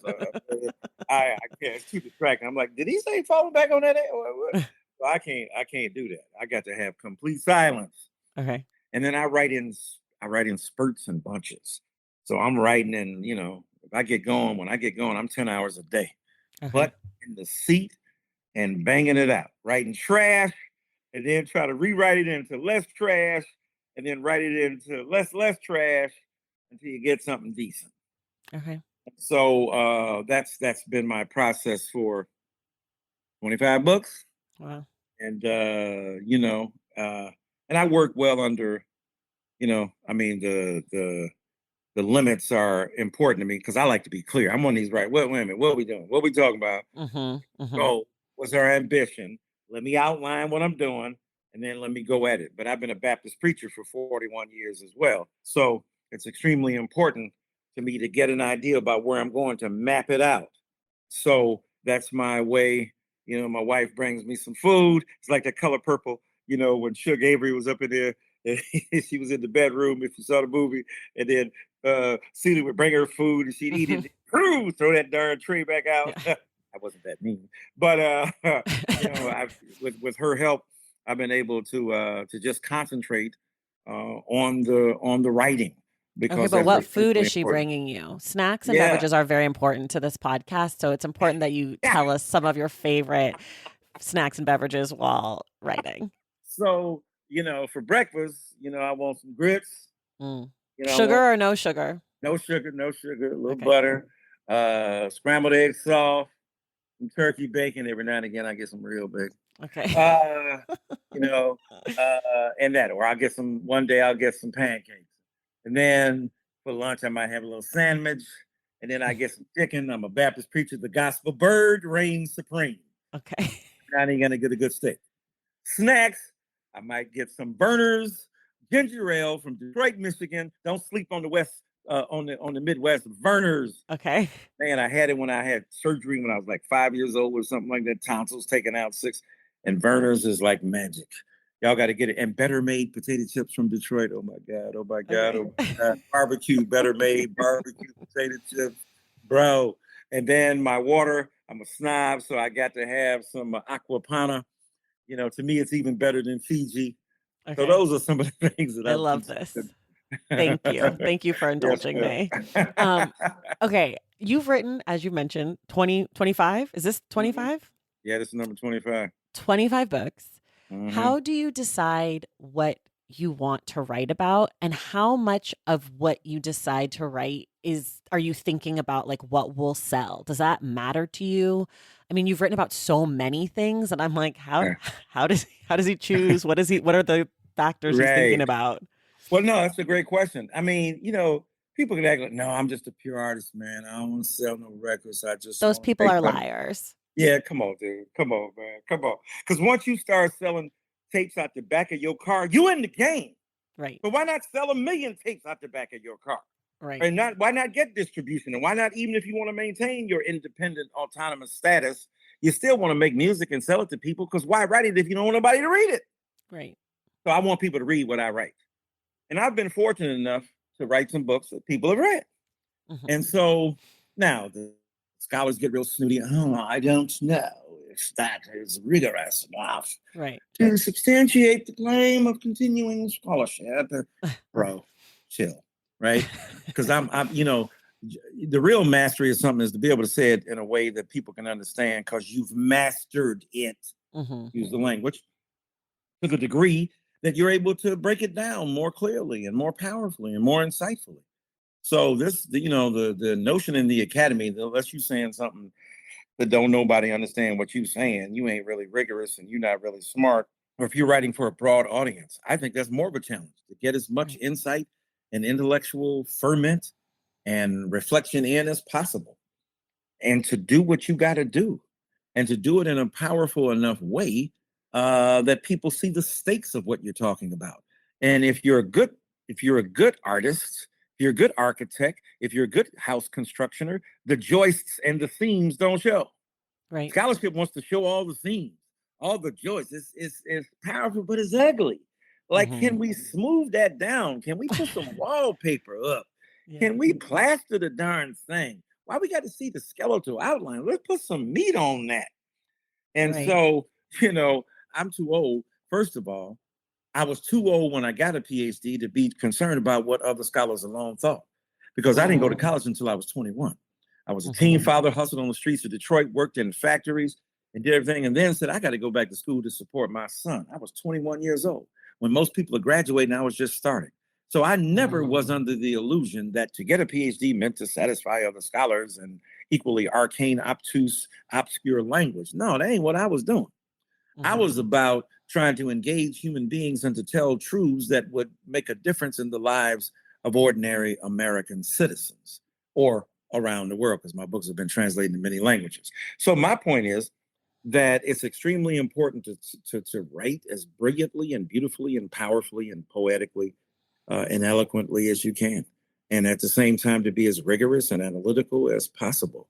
Speaker 2: I can't. It's too distracting. I'm like, did he say falling back on that ass? So I can't do that. I got to have complete silence.
Speaker 1: Okay.
Speaker 2: And then I write in spurts and bunches. So I'm writing in, when I get going, I'm 10 hours a day.
Speaker 1: Okay.
Speaker 2: But in the seat and banging it out, writing trash, and then try to rewrite it into less trash, and then write it into less trash until you get something decent.
Speaker 1: Okay.
Speaker 2: So that's been my process for 25 books.
Speaker 1: Wow.
Speaker 2: And and I work well under, I mean, the limits are important to me because I like to be clear. I'm on these right. Wait a minute. What are we doing? What are we talking about? So what's our ambition? Let me outline what I'm doing, and then let me go at it. But I've been a Baptist preacher for 41 years as well. So it's extremely important to me to get an idea about where I'm going to map it out. So that's my way. My wife brings me some food. It's like that Color Purple, when Suge Avery was up in there, and she was in the bedroom, if you saw the movie, and then Celia would bring her food and she'd eat it, throw that darn tray back out.
Speaker 1: Yeah.
Speaker 2: I wasn't that mean, but with her help, I've been able to just concentrate on the writing,
Speaker 1: Okay,
Speaker 2: because
Speaker 1: but
Speaker 2: that's
Speaker 1: what food
Speaker 2: extremely
Speaker 1: is she
Speaker 2: important.
Speaker 1: bringing you? Snacks and
Speaker 2: Yeah,
Speaker 1: beverages are very important to this podcast, so it's important that you
Speaker 2: yeah.
Speaker 1: tell us some of your favorite snacks and beverages while writing.
Speaker 2: So for breakfast, I want some grits.
Speaker 1: Mm.
Speaker 2: I want
Speaker 1: Sugar or no sugar?
Speaker 2: no sugar, a little
Speaker 1: Okay.
Speaker 2: butter, scrambled eggs soft, some turkey bacon. Every now and again, I get some real bacon.
Speaker 1: Okay.
Speaker 2: And that, or one day I'll get some pancakes. And then for lunch, I might have a little sandwich. And then I get some chicken. I'm a Baptist preacher. The gospel bird reigns supreme.
Speaker 1: Okay.
Speaker 2: Now you're going to get a good steak. Snacks, I might get some Burners, ginger ale from Detroit, Michigan. Don't sleep on the West, on the Midwest. Vernors.
Speaker 1: Okay.
Speaker 2: Man, I had it when I had surgery when I was like 5 years old or something like that. Tonsils taken out 6. And Vernors is like magic. Y'all got to get it. And Better Made potato chips from Detroit. Oh my God. Oh my God.
Speaker 1: Okay.
Speaker 2: Oh my God. Barbecue, Better Made barbecue potato chips, bro. And then my water, I'm a snob, so I got to have some aquapana. To me, it's even better than Fiji. So
Speaker 1: Okay.
Speaker 2: those are some of the things that
Speaker 1: I
Speaker 2: I've
Speaker 1: love this.
Speaker 2: considered.
Speaker 1: Thank you. Thank you for
Speaker 2: Yes,
Speaker 1: indulging
Speaker 2: ma'am.
Speaker 1: me. Okay. You've written, as you mentioned, 25. Is this
Speaker 2: Mhm.
Speaker 1: 25?
Speaker 2: Yeah, this is number 25.
Speaker 1: 25 books.
Speaker 2: Hmm.
Speaker 1: How do you decide what you want to write about, and how much of what you decide to write are you thinking about, like, what will sell? Does that matter to you? I mean, you've written about so many things, and I'm like, how
Speaker 2: Yeah.
Speaker 1: how does he choose? What are the factors he's thinking
Speaker 2: Right.
Speaker 1: about?
Speaker 2: Well, no, that's a great question. I mean, people can act like, no, I'm just a pure artist, man. I don't want to sell no records. I just
Speaker 1: Those
Speaker 2: want to
Speaker 1: people
Speaker 2: make
Speaker 1: are
Speaker 2: money.
Speaker 1: liars.
Speaker 2: Yeah, come on, dude. Come on, man. Come on. Because once you start selling tapes out the back of your car, you in the game.
Speaker 1: Right.
Speaker 2: But why not sell a million tapes out the back of your car?
Speaker 1: Right.
Speaker 2: And why not get distribution? And why not, even if you want to maintain your independent, autonomous status, you still want to make music and sell it to people? Because why write it if you don't want nobody to read it?
Speaker 1: Right.
Speaker 2: So I want people to read what I write. And I've been fortunate enough to write some books that people have read.
Speaker 1: Mhm.
Speaker 2: And so now the scholars get real snooty. Oh, I don't know if that is rigorous enough
Speaker 1: Right.
Speaker 2: to substantiate the claim of continuing scholarship. Bro, chill, right? Because the real mastery of something is to be able to say it in a way that people can understand because you've mastered it.
Speaker 1: Mhm.
Speaker 2: Use the language to the degree that you're able to break it down more clearly and more powerfully and more insightfully. So the notion in the academy, unless you saying something that don't nobody understand what you saying, you ain't really rigorous and you're not really smart. Or if you're writing for a broad audience, I think that's more of a challenge to get as much
Speaker 1: Right.
Speaker 2: insight and intellectual ferment and reflection in as possible, and to do what you got to do, and to do it in a powerful enough way that people see the stakes of what you're talking about. And if you're a good artist, if you're a good architect, if you're a good house constructioner, the joists and the themes don't show.
Speaker 1: Right.
Speaker 2: Scholarship wants to show all the themes, all the joists. It's powerful, but it's ugly. Like,
Speaker 1: Mhm.
Speaker 2: can we smooth that down? Can we put some wallpaper up?
Speaker 1: Yeah.
Speaker 2: Can we plaster the darn thing? Why we got to see the skeletal outline? Let's put some meat on that. And
Speaker 1: Right.
Speaker 2: so, I'm too old. First of all, I was too old when I got a PhD to be concerned about what other scholars alone thought, because I didn't go to
Speaker 1: Mhm.
Speaker 2: college until I was 21. I was a teen
Speaker 1: Mhm.
Speaker 2: father, hustled on the streets of Detroit, worked in factories, and did everything, and then said, I got to go back to school to support my son. I was 21 years old. When most people are graduating, I was just starting. So I never
Speaker 1: Mhm.
Speaker 2: was under the illusion that to get a PhD meant to satisfy other scholars and equally arcane, obtuse, obscure language. No, that ain't what I was doing. I
Speaker 1: Mhm.
Speaker 2: was about trying to engage human beings and to tell truths that would make a difference in the lives of ordinary American citizens or around the world, because my books have been translated in many languages. So my point is that it's extremely important to write as brilliantly and beautifully and powerfully and poetically and eloquently as you can. And at the same time, to be as rigorous and analytical as possible.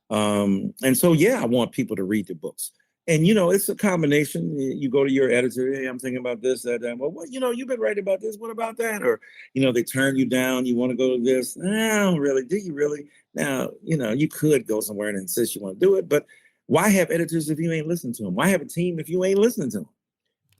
Speaker 2: And so, yeah, I want people to read the books. And, it's a combination. You go to your editor, hey, I'm thinking about this, that. Well, what, you've been writing about this. What about that? Or, they turn you down. You want to go to this. No, really. Do you really? Now, you could go somewhere and insist you want to do it. But why have editors if you ain't listening to them? Why have a team if you ain't listening to them?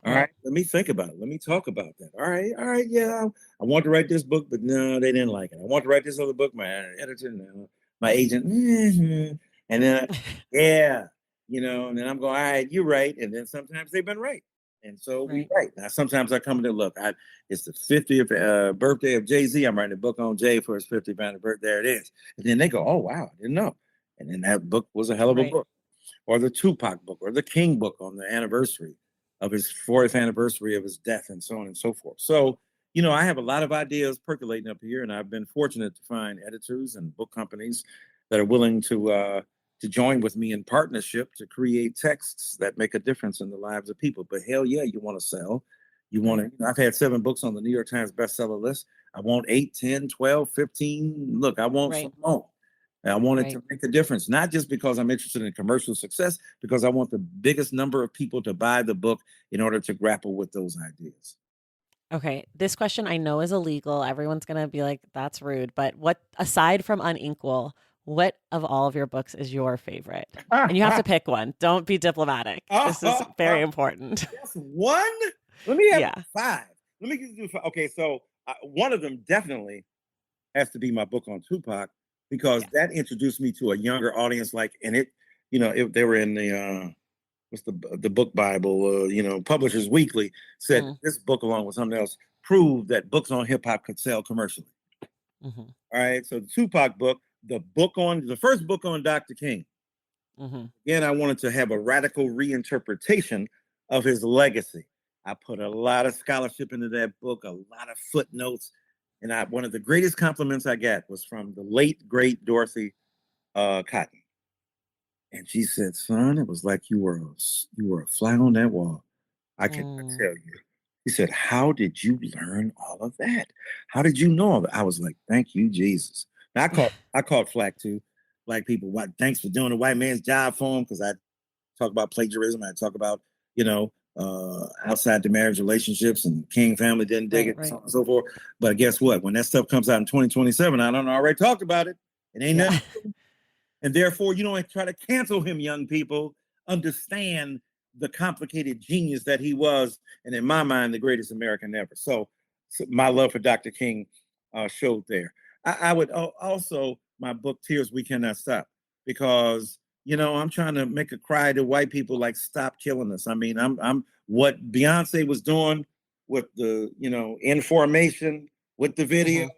Speaker 2: All
Speaker 1: Right.
Speaker 2: right, let me think about it. Let me talk about that. All right, yeah. I want to write this book, but no, they didn't like it. I want to write this other book, my editor, no. My agent, and then, yeah, and then I'm going, all right, you're right. And then sometimes they've been right. And so we
Speaker 1: Right.
Speaker 2: write. Now, sometimes I come to look, it's the 50th birthday of Jay-Z. I'm writing a book on Jay for his 50th birthday. There it is. And then they go, oh, wow, I didn't know. And then that book was a hell of a
Speaker 1: Right.
Speaker 2: book, or the Tupac book, or the King book on the anniversary of his 40th anniversary of his death, and so on and so forth. So, I have a lot of ideas percolating up here, and I've been fortunate to find editors and book companies that are willing to join with me in partnership to create texts that make a difference in the lives of people. But hell yeah, you want to sell. You want
Speaker 1: Right.
Speaker 2: to, I've had 7 books on the New York Times bestseller list. I want 8, 10, 12, 15. Look, I want
Speaker 1: Right.
Speaker 2: some more. And I wanted to make a difference, not just because I'm interested in commercial success, because I want the biggest number of people to buy the book in order to grapple with those ideas.
Speaker 1: Okay, this question I know is illegal. Everyone's going to be like, that's rude. But what, aside from Unequal, what of all of your books is your favorite? And you have to pick one. Don't be diplomatic. This is very important.
Speaker 2: Just one? Let me have 5. Let me do 5. Okay, so one of them definitely has to be my book on Tupac, because that introduced me to a younger audience. And they were in the what's the book Bible, Publishers Weekly said this book, along with something else, proved that books on hip hop could sell commercially. All right, so the Tupac book, the first book on Dr. King. Again, I wanted to have a radical reinterpretation of his legacy. I put a lot of scholarship into that book, a lot of footnotes, and one of the greatest compliments I got was from the late great Dorothy Cotton. And she said, "Son, it was like you were a fly on that wall. I can tell you." She said, "How did you learn all of that? How did you know all that?" I was like, "Thank you, Jesus." Now, I caught flack too. Black people, thanks for doing the white man's job for him, because I talk about plagiarism. I talk about, outside the marriage relationships, and King family didn't dig it, so on and so forth. But guess what? When that stuff comes out in 2027, I don't already talked about it. It ain't nothing. And therefore, you don't try to cancel him, young people. Understand the complicated genius that he was, and in my mind, the greatest American ever. So my love for Dr. King showed there. I would also, my book, Tears We Cannot Stop, because, I'm trying to make a cry to white people, like, stop killing us. I mean, I'm what Beyonce was doing with the, In Formation, with the video,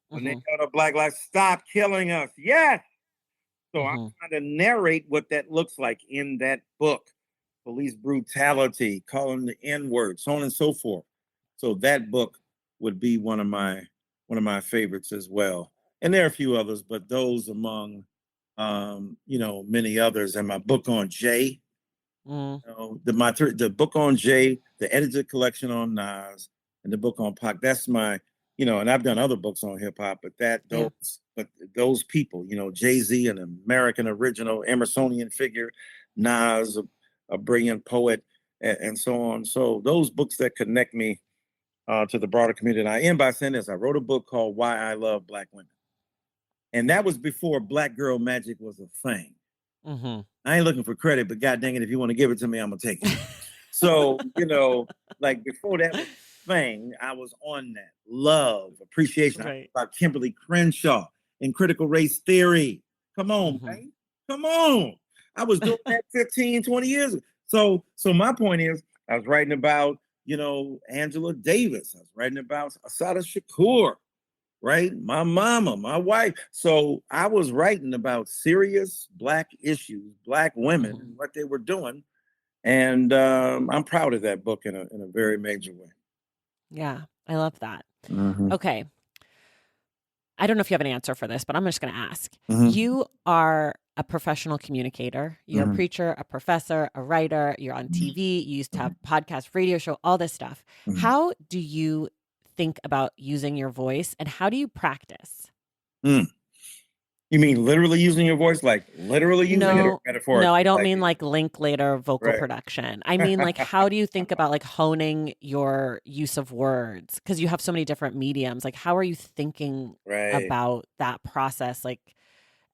Speaker 2: when they tell the Black lives, stop killing us. Yes. So I'm trying to narrate what that looks like in that book. Police brutality, calling the N-word, so on and so forth. So that book would be one of my favorites as well. And there are a few others, but those among many others. And my book on Jay, the book on Jay, the edited collection on Nas, and the book on Pac. That's my, and I've done other books on hip hop, but those people, Jay-Z, an American original Emersonian figure, Nas, a brilliant poet, and so on. So those books that connect me to the broader community. And I end by saying this: I wrote a book called Why I Love Black Women. And that was before Black Girl Magic was a thing. I ain't looking for credit, but God dang it, if you want to give it to me, I'm gonna take it. So, like before that was a thing, I was on that. Love, appreciation. I about Kimberly Crenshaw in critical race theory. Come on, man. Come on. I was doing that 15, 20 years ago. So my point is, I was writing about, Angela Davis. I was writing about Assata Shakur, right? My mama, my wife. So I was writing about serious Black issues, Black women, and what they were doing. And I'm proud of that book in a very major way.
Speaker 1: Yeah, I love that. Okay. I don't know if you have an answer for this, but I'm just going to ask. You are a professional communicator. You're a preacher, a professor, a writer. You're on TV. You used to have podcast, radio show, all this stuff. How do you think about using your voice, and how do you practice?
Speaker 2: You mean literally using your voice, like literally using it, or metaphorically?
Speaker 1: No, I don't mean like Linklater vocal production. I mean, like, how do you think about like honing your use of words? Because you have so many different mediums. Like, how are you thinking about that process, like,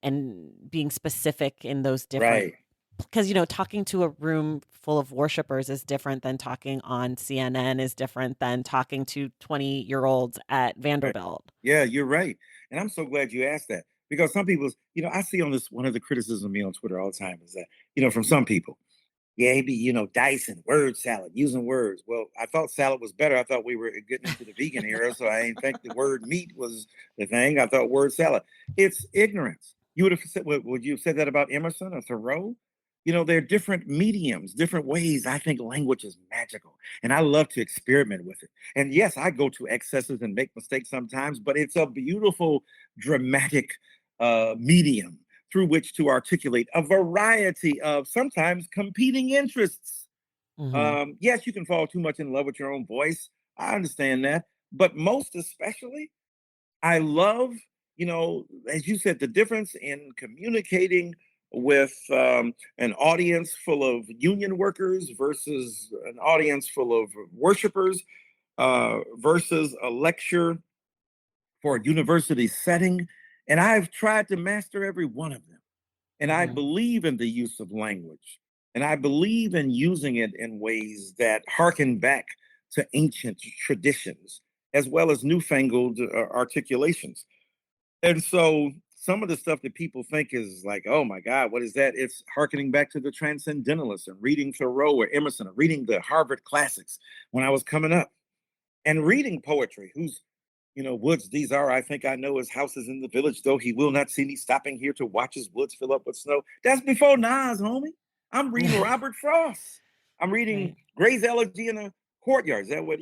Speaker 1: and being specific in those different? Because, talking to a room full of worshipers is different than talking on CNN, is different than talking to 20-year-olds at Vanderbilt.
Speaker 2: Yeah, you're right. And I'm so glad you asked that. Because some people, I see on this, one of the criticisms of me on Twitter all the time is that, from some people, Dyson, word salad, using words. Well, I thought salad was better. I thought we were getting into the vegan era, so I didn't think the word meat was the thing. I thought word salad. It's ignorance. You would have said, would you have said that about Emerson or Thoreau? There are different mediums, different ways. I think language is magical, and I love to experiment with it. And yes, I go to excesses and make mistakes sometimes, but it's a beautiful, dramatic medium through which to articulate a variety of sometimes competing interests. Yes, you can fall too much in love with your own voice. I understand that. But most especially, I love as you said, the difference in communicating with an audience full of union workers versus an audience full of worshipers versus a lecture for a university setting. And I've tried to master every one of them. And I
Speaker 1: Hmm.
Speaker 2: believe in the use of language. And I believe in using it in ways that harken back to ancient traditions as well as newfangled articulations. And so some of the stuff that people think is like, oh my God, what is that? It's harkening back to the transcendentalists and reading Thoreau or Emerson or reading the Harvard classics when I was coming up and reading poetry. Woods, these are, I think I know his houses in the village, though he will not see me stopping here to watch his woods fill up with snow. That's before Nas, homie. I'm reading Robert Frost. I'm reading
Speaker 1: Right.
Speaker 2: Gray's Elegy in the Courtyard. Is that what,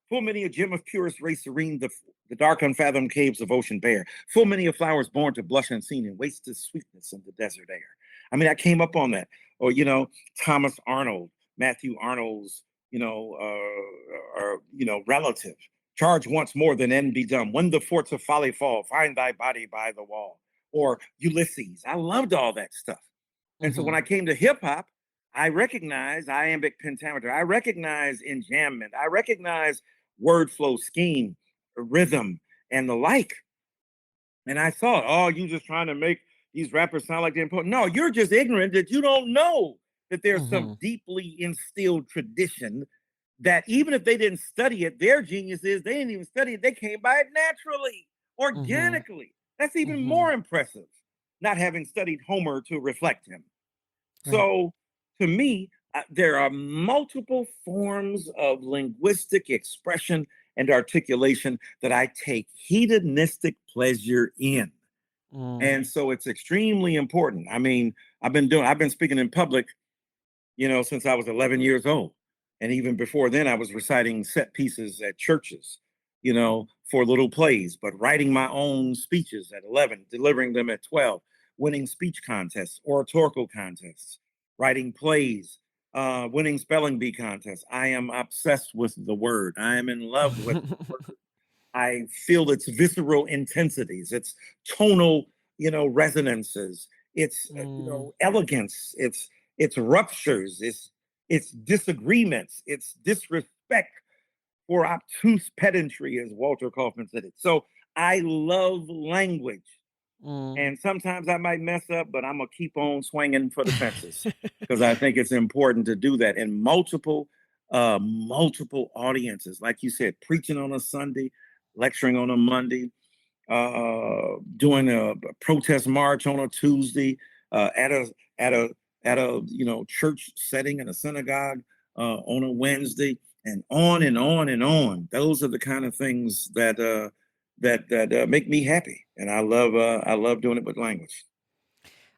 Speaker 2: full many a gem of purest ray serene, the dark unfathomed caves of ocean bare. Full many of flowers born to blush unseen and waste its sweetness in the desert air. I mean, I came up on that. Or, Thomas Arnold, Matthew Arnold's, relative. Charge once more than end be done. When the forts of folly fall, find thy body by the wall. Or Ulysses. I loved all that stuff. And so when
Speaker 1: Hmm.
Speaker 2: I came to hip hop, I recognized iambic pentameter. I recognized enjambment. I recognized word flow, scheme, rhythm, and the like. And I thought, oh, you just trying to make these rappers sound like they're important. No, you're just ignorant that you don't know that there's some
Speaker 1: Hmm.
Speaker 2: deeply instilled tradition that even if they didn't study it, their genius is they didn't even study it. They came by it naturally,
Speaker 1: Hmm.
Speaker 2: organically. That's even
Speaker 1: Hmm.
Speaker 2: more impressive, not having studied Homer to reflect him.
Speaker 1: Right.
Speaker 2: So to me, there are multiple forms of linguistic expression and articulation that I take hedonistic pleasure in.
Speaker 1: Mm.
Speaker 2: And so it's extremely important. I mean, I've been speaking in public, since I was 11 years old. And even before then, I was reciting set pieces at churches, for little plays, but writing my own speeches at 11, delivering them at 12, winning speech contests, oratorical contests, writing plays, winning spelling bee contests. I am obsessed with the word. I am in love with the word. I feel its visceral intensities, its tonal, resonances, its,
Speaker 1: Mm.
Speaker 2: elegance, its ruptures, its disagreements, its disrespect for obtuse pedantry, as Walter Kaufman said it. So I love language.
Speaker 1: Mm.
Speaker 2: And sometimes I might mess up, but I'm going to keep on swinging for the fences because I think it's important to do that in multiple audiences. Like you said, preaching on a Sunday, lecturing on a Monday, doing a protest march on a Tuesday, at a church setting in a synagogue on a Wednesday, and on and on and on. Those are the kind of things that make me happy, and I love doing it with language.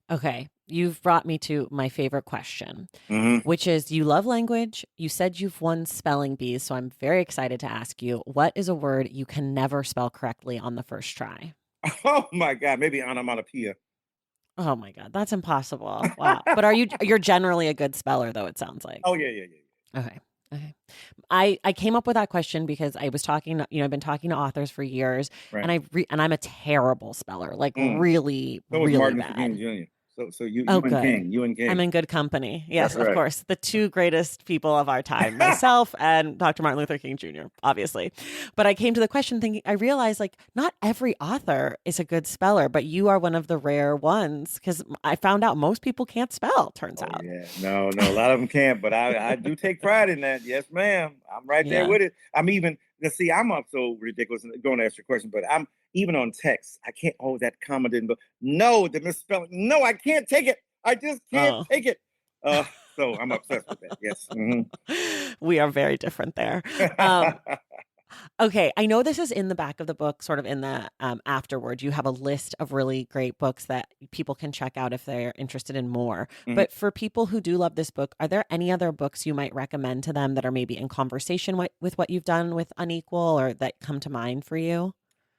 Speaker 1: Okay. You've brought me to my favorite question,
Speaker 2: Hmm.
Speaker 1: which is you love language. You said you've won spelling bees. So I'm very excited to ask you, what is a word you can never spell correctly on the first try?
Speaker 2: Oh my God, maybe onomatopoeia.
Speaker 1: Oh my God, that's impossible. Wow. But you're generally a good speller though, it sounds like.
Speaker 2: Oh yeah.
Speaker 1: Okay. Okay. I came up with that question because I was talking to, I've been talking to authors for years and
Speaker 2: Right.
Speaker 1: and I'm a terrible speller, like
Speaker 2: Mm.
Speaker 1: really,
Speaker 2: So was
Speaker 1: really
Speaker 2: Martin Luther King
Speaker 1: bad.
Speaker 2: Jr. So you
Speaker 1: Oh,
Speaker 2: you and
Speaker 1: good.
Speaker 2: King, you and
Speaker 1: I'm
Speaker 2: King.
Speaker 1: in good company.
Speaker 2: That's
Speaker 1: Yes, of
Speaker 2: right.
Speaker 1: course. The two greatest people of our time, myself and Dr. Martin Luther King Jr., obviously. But I came to the question thinking, I realized like not every author is a good speller, but you are one of the rare ones because I found out most people can't spell, turns
Speaker 2: Oh
Speaker 1: out.
Speaker 2: yeah, no, a lot of them can't, but I do take pride in that. Yes, ma'am. I'm right there
Speaker 1: Yeah.
Speaker 2: with it. I'm even let's see, I'm up so ridiculous. And going to ask your question, but I'm even on text. I can't. Oh, that comma didn't go. No, the misspelling. No, I can't take it. I just can't
Speaker 1: Oh.
Speaker 2: take it. Uh, so I'm obsessed with that. Yes. Mhm.
Speaker 1: We are very different there. Um, Okay, I know this is in the back of the book, sort of in the afterward. You have a list of really great books that people can check out if they're interested in more.
Speaker 2: Mhm.
Speaker 1: But for people who do love this book, are there any other books you might recommend to them that are maybe in conversation with what you've done with Unequal or that come to mind for you?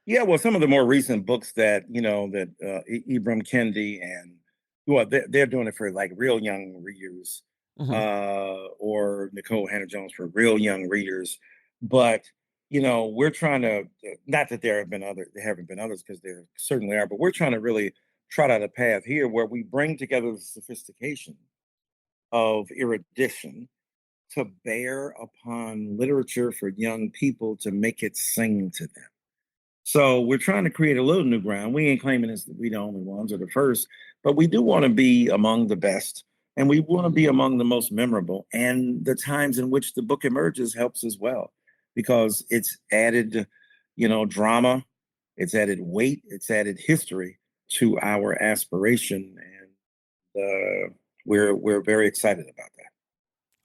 Speaker 2: Yeah, well, some of the more recent books that that Ibram Kendi and well, they're doing it for like real young readers,
Speaker 1: Hmm.
Speaker 2: or Nicole Hannah Jones for real young readers. But we're trying to, not that there haven't been others, because there certainly are, but we're trying to really trot out a path here where we bring together the sophistication of erudition to bear upon literature for young people to make it sing to them. So we're trying to create a little new ground. We ain't claiming this that we the only ones or the first, but we do want to be among the best, and we want to be among the most memorable. And the times in which the book emerges helps as well, because it's added, drama, it's added weight, it's added history to our aspiration, and we're very excited about that.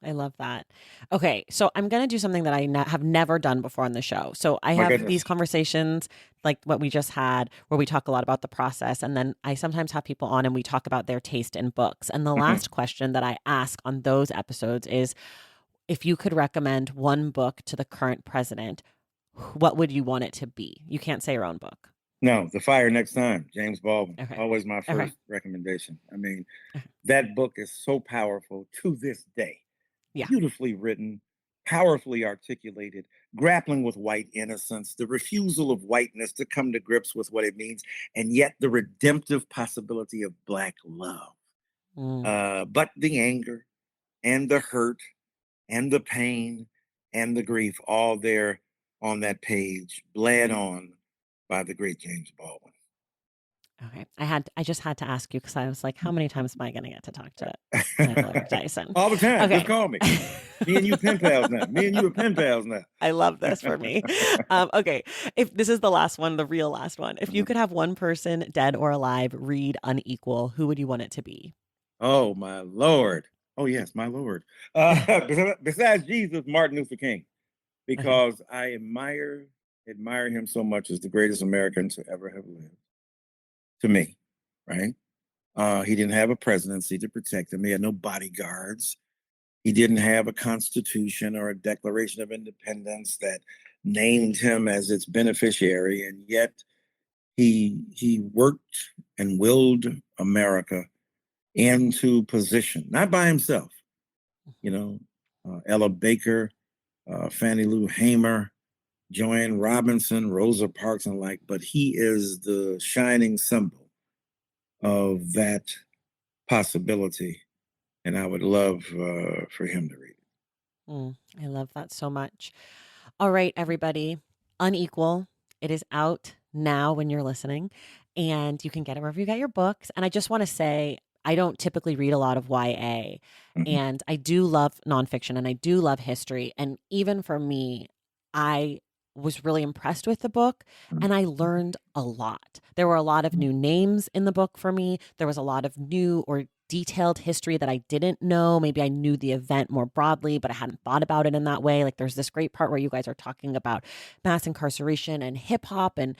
Speaker 1: I love that. Okay, so I'm going to do something that I have never done before on the show. So I
Speaker 2: My
Speaker 1: have
Speaker 2: goodness.
Speaker 1: these conversations like what we just had, where we talk a lot about the process. And then I sometimes have people on and we talk about their taste in books. And the
Speaker 2: Mhm.
Speaker 1: last question that I ask on those episodes is, if you could recommend one book to the current president, what would you want it to be? You can't say your own book.
Speaker 2: No, The Fire Next Time, James Baldwin.
Speaker 1: Okay.
Speaker 2: Always my
Speaker 1: Okay.
Speaker 2: first recommendation. I mean,
Speaker 1: Okay.
Speaker 2: that book is so powerful to this day.
Speaker 1: Yeah.
Speaker 2: Beautifully written, powerfully articulated, grappling with white innocence, the refusal of whiteness to come to grips with what it means, and yet the redemptive possibility of Black love. But the anger and the hurt and the pain and the grief, all there on that page, bled on by the great James Baldwin.
Speaker 1: Okay. I just had to ask you because I was like, how many times am I going to get to talk to Michael Eric Dyson?
Speaker 2: All the time.
Speaker 1: Okay.
Speaker 2: Just call me. Me and you pen pals now. Me and you are pen pals now.
Speaker 1: I love this for me. Okay. If this is the last one, the real last one, if you could have one person, dead or alive, read Unequal, who would you want it to be?
Speaker 2: Oh, my Lord. Oh, yes, my Lord. Besides Jesus, Martin Luther King, because I admire him so much as the greatest American to ever have lived. To me, right? He didn't have a presidency to protect him. He had no bodyguards. He didn't have a constitution or a Declaration of Independence that named him as its beneficiary. And yet he worked and willed America into position, not by himself. Ella Baker, Fannie Lou Hamer, Joanne Robinson, Rosa Parks, and like, but he is the shining symbol of that possibility. And I would love for him to read it.
Speaker 1: I love that so much. All right, everybody. Unequal. It is out now when you're listening, and you can get it wherever you get your books. And I just want to say, I don't typically read a lot of YA, and I do love nonfiction and I do love history. And even for me, I was really impressed with the book and I learned a lot. There were a lot of new names in the book for me. There was a lot of new or detailed history that I didn't know. Maybe I knew the event more broadly, but I hadn't thought about it in that way. Like there's this great part where you guys are talking about mass incarceration and hip hop and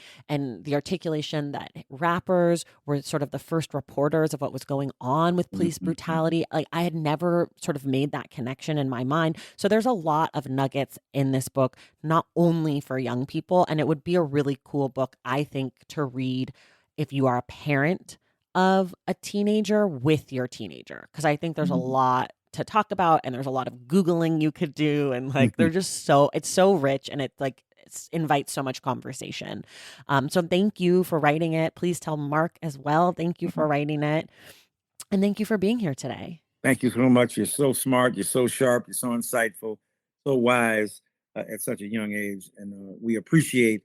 Speaker 1: the articulation that rappers were sort of the first reporters of what was going on with police brutality. Like I had never sort of made that connection in my mind. So there's a lot of nuggets in this book, not only for young people, and it would be a really cool book, I think, to read if you are a parent of a teenager with your teenager, because I think there's a lot to talk about and there's a lot of Googling you could do, and like they're just it's so rich and it invites so much conversation. So thank you for writing it. Please tell Mark as well. Thank you for writing it, and thank you for being here today.
Speaker 2: Thank you so much. You're so smart. You're so sharp. You're so insightful, so wise at such a young age, and we appreciate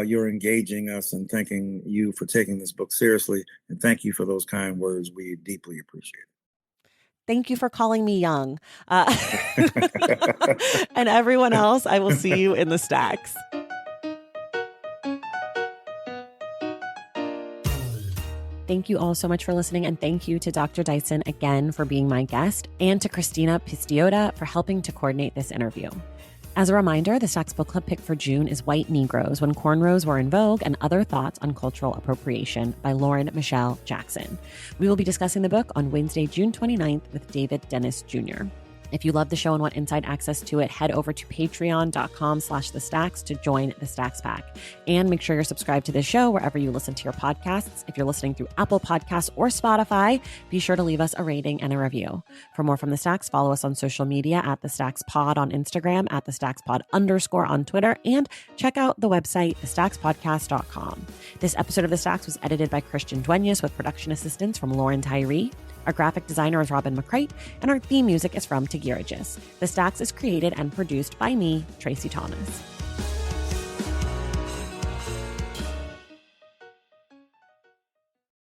Speaker 2: your engaging us and thanking you for taking this book seriously. And thank you for those kind words. We deeply appreciate it.
Speaker 1: Thank you for calling me young. And everyone else, I will see you in the stacks. Thank you all so much for listening. And thank you to Dr. Dyson again for being my guest, and to Christina Pistiota for helping to coordinate this interview. As a reminder, the Stacks Book Club pick for June is White Negroes, When Cornrows Were in Vogue and Other Thoughts on Cultural Appropriation by Lauren Michelle Jackson. We will be discussing the book on Wednesday, June 29th with David Dennis Jr. If you love the show and want inside access to it, head over to patreon.com/thestacks to join the Stacks Pack. And make sure you're subscribed to this show wherever you listen to your podcasts. If you're listening through Apple Podcasts or Spotify, be sure to leave us a rating and a review. For more from The Stacks, follow us on social media at The Stacks Pod on Instagram, at The Stacks Pod _ on Twitter, and check out the website, thestackspodcast.com. This episode of The Stacks was edited by Christian Duenas with production assistance from Lauren Tyree. Our graphic designer is Robin McCrate, and our theme music is from Tegirigis. The Stacks is created and produced by me, Tracy Thomas.